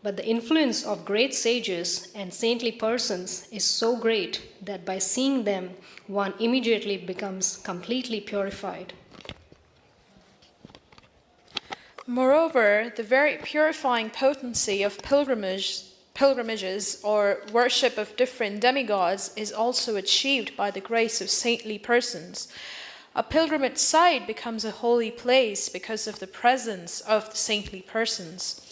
But the influence of great sages and saintly persons is so great that by seeing them, one immediately becomes completely purified. Moreover, the very purifying potency of pilgrimages or worship of different demigods is also achieved by the grace of saintly persons. A pilgrimage site becomes a holy place because of the presence of the saintly persons.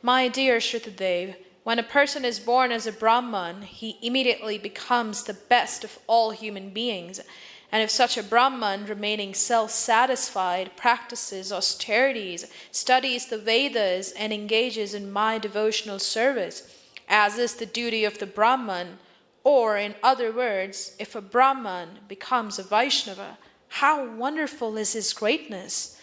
My dear Shrutadev, when a person is born as a Brahman, he immediately becomes the best of all human beings. And if such a Brahman, remaining self-satisfied, practices austerities, studies the Vedas, and engages in my devotional service, as is the duty of the Brahman, or in other words, if a Brahman becomes a Vaishnava, how wonderful is his greatness!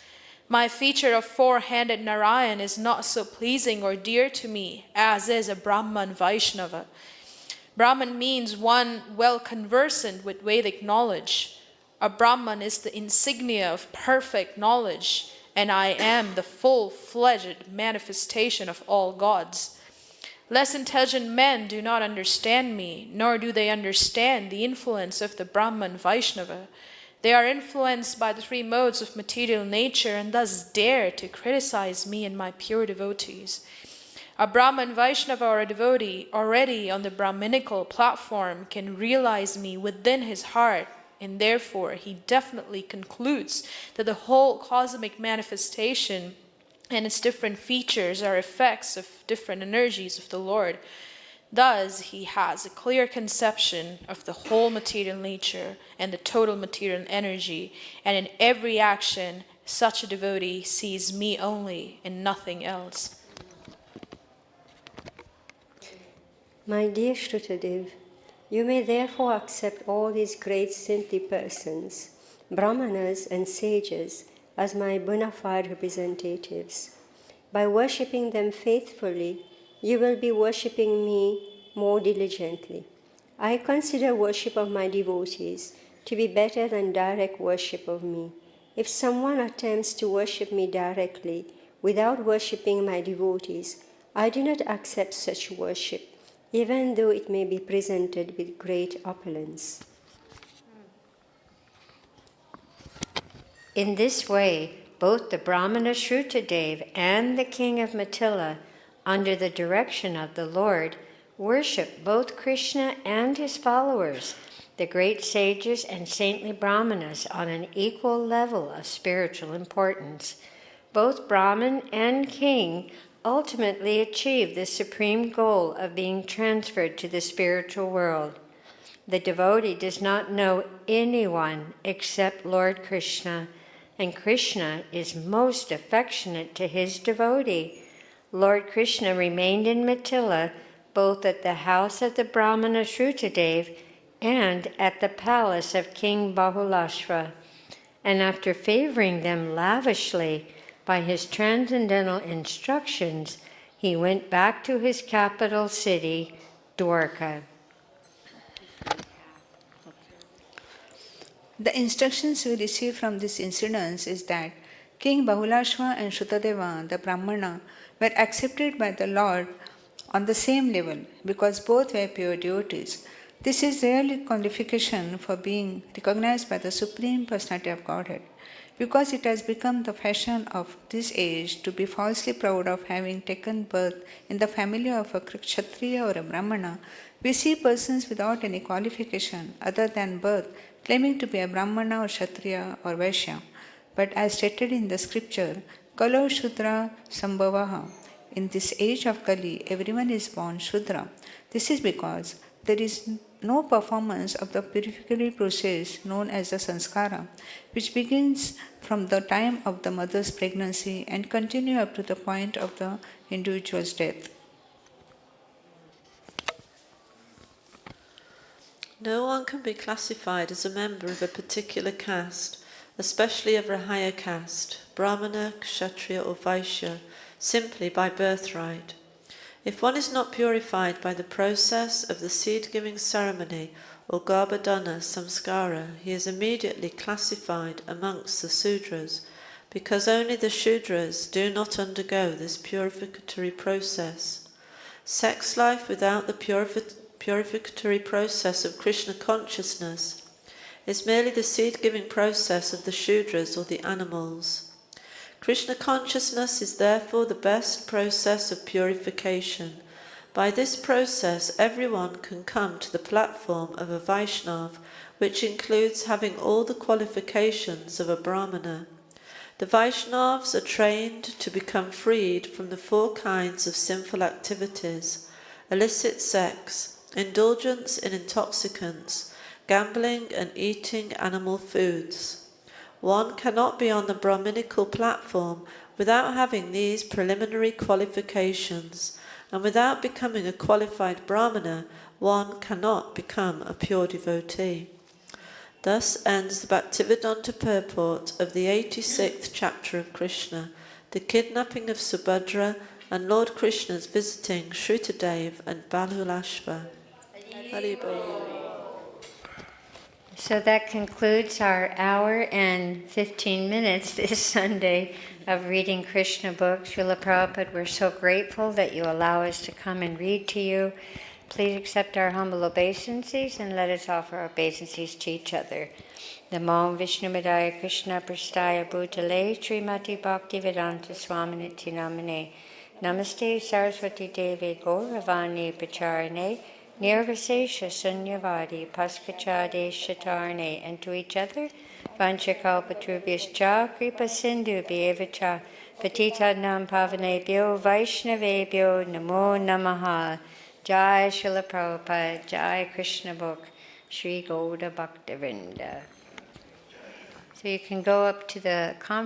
My feature of four-handed Narayan is not so pleasing or dear to me as is a Brahman Vaishnava. Brahman means one well conversant with Vedic knowledge. A Brahman is the insignia of perfect knowledge, and I am the full-fledged manifestation of all gods. Less intelligent men do not understand me, nor do they understand the influence of the Brahman Vaishnava. They are influenced by the three modes of material nature and thus dare to criticize me and my pure devotees. A Brahman Vaishnava or a devotee already on the Brahminical platform can realize me within his heart, and therefore he definitely concludes that the whole cosmic manifestation and its different features are effects of different energies of the Lord. Thus, he has a clear conception of the whole material nature and the total material energy, and in every action, such a devotee sees me only and nothing else. My dear Shrutadev, you may therefore accept all these great saintly persons, brahmanas and sages, as my bona fide representatives. By worshipping them faithfully, you will be worshipping me more diligently. I consider worship of my devotees to be better than direct worship of me. If someone attempts to worship me directly without worshipping my devotees, I do not accept such worship, even though it may be presented with great opulence. In this way, both the Brahmana Shrutadev and the king of Mithila, under the direction of the Lord, worship both Krishna and his followers, the great sages and saintly Brahmanas, on an equal level of spiritual importance. Both Brahman and king ultimately achieve the supreme goal of being transferred to the spiritual world. The devotee does not know anyone except Lord Krishna, and Krishna is most affectionate to his devotee. Lord Krishna remained in Mithila, both at the house of the Brahmana Shrutadev and at the palace of King Bahulashva, and after favoring them lavishly by his transcendental instructions, he went back to his capital city, Dwarka. The instructions we receive from this incident is that King Bahulashva and Shrutadeva, the Brahmana, were accepted by the Lord on the same level because both were pure devotees. This is really qualification for being recognized by the Supreme Personality of Godhead. Because it has become the fashion of this age to be falsely proud of having taken birth in the family of a Kshatriya or a Brahmana, We see persons without any qualification other than birth claiming to be a Brahmana or Kshatriya or Vaishya. But as stated in the scripture, Kalo Shudra Sambhavaha. In this age of Kali, everyone is born Shudra. This is because there is no performance of the purificatory process known as the sanskara, which begins from the time of the mother's pregnancy and continue up to the point of the individual's death. No one can be classified as a member of a particular caste, especially of a higher caste, Brahmana, Kshatriya or Vaishya, simply by birthright. If one is not purified by the process of the seed-giving ceremony or Garbhadana samskara, he is immediately classified amongst the Sudras, because only the Shudras do not undergo this purificatory process. Sex life without the purificatory process of Krishna consciousness is merely the seed-giving process of the Shudras or the animals. Krishna consciousness is therefore the best process of purification. By this process, everyone can come to the platform of a Vaishnav, which includes having all the qualifications of a Brahmana. The Vaishnavas are trained to become freed from the 4 kinds of sinful activities: illicit sex, indulgence in intoxicants, gambling, and eating animal foods. One cannot be on the Brahminical platform without having these preliminary qualifications, and without becoming a qualified Brahmana, one cannot become a pure devotee. Thus ends the Bhaktivedanta purport of the 86th chapter of Krishna, the kidnapping of Subhadra and Lord Krishna's visiting Shrutadev and Balulashva. Haribol. So that concludes our hour and 15 minutes this Sunday of reading Krishna books. Srila Prabhupada, we're so grateful that you allow us to come and read to you. Please accept our humble obeisances and let us offer our obeisances to each other. Namo Vishnumadaya Krishna Prastaya Bhutale Srimati Bhaktivedanta Swaminiti Namane Namaste Saraswati Devi Gauravani Pacharane Nirvasesha Sunyavadi Paskachade Shatarne, and to each other, Vanchakalpatrubhyascha Kripa Sindhu Bhyevacha Patita Nam Pavanebhyo Vaishnavebhyo Namo Namaha. Jai Srila Prabhupada, Jai Krishna Book, Shri Gauda Bhaktivinoda. So you can go up to the conference.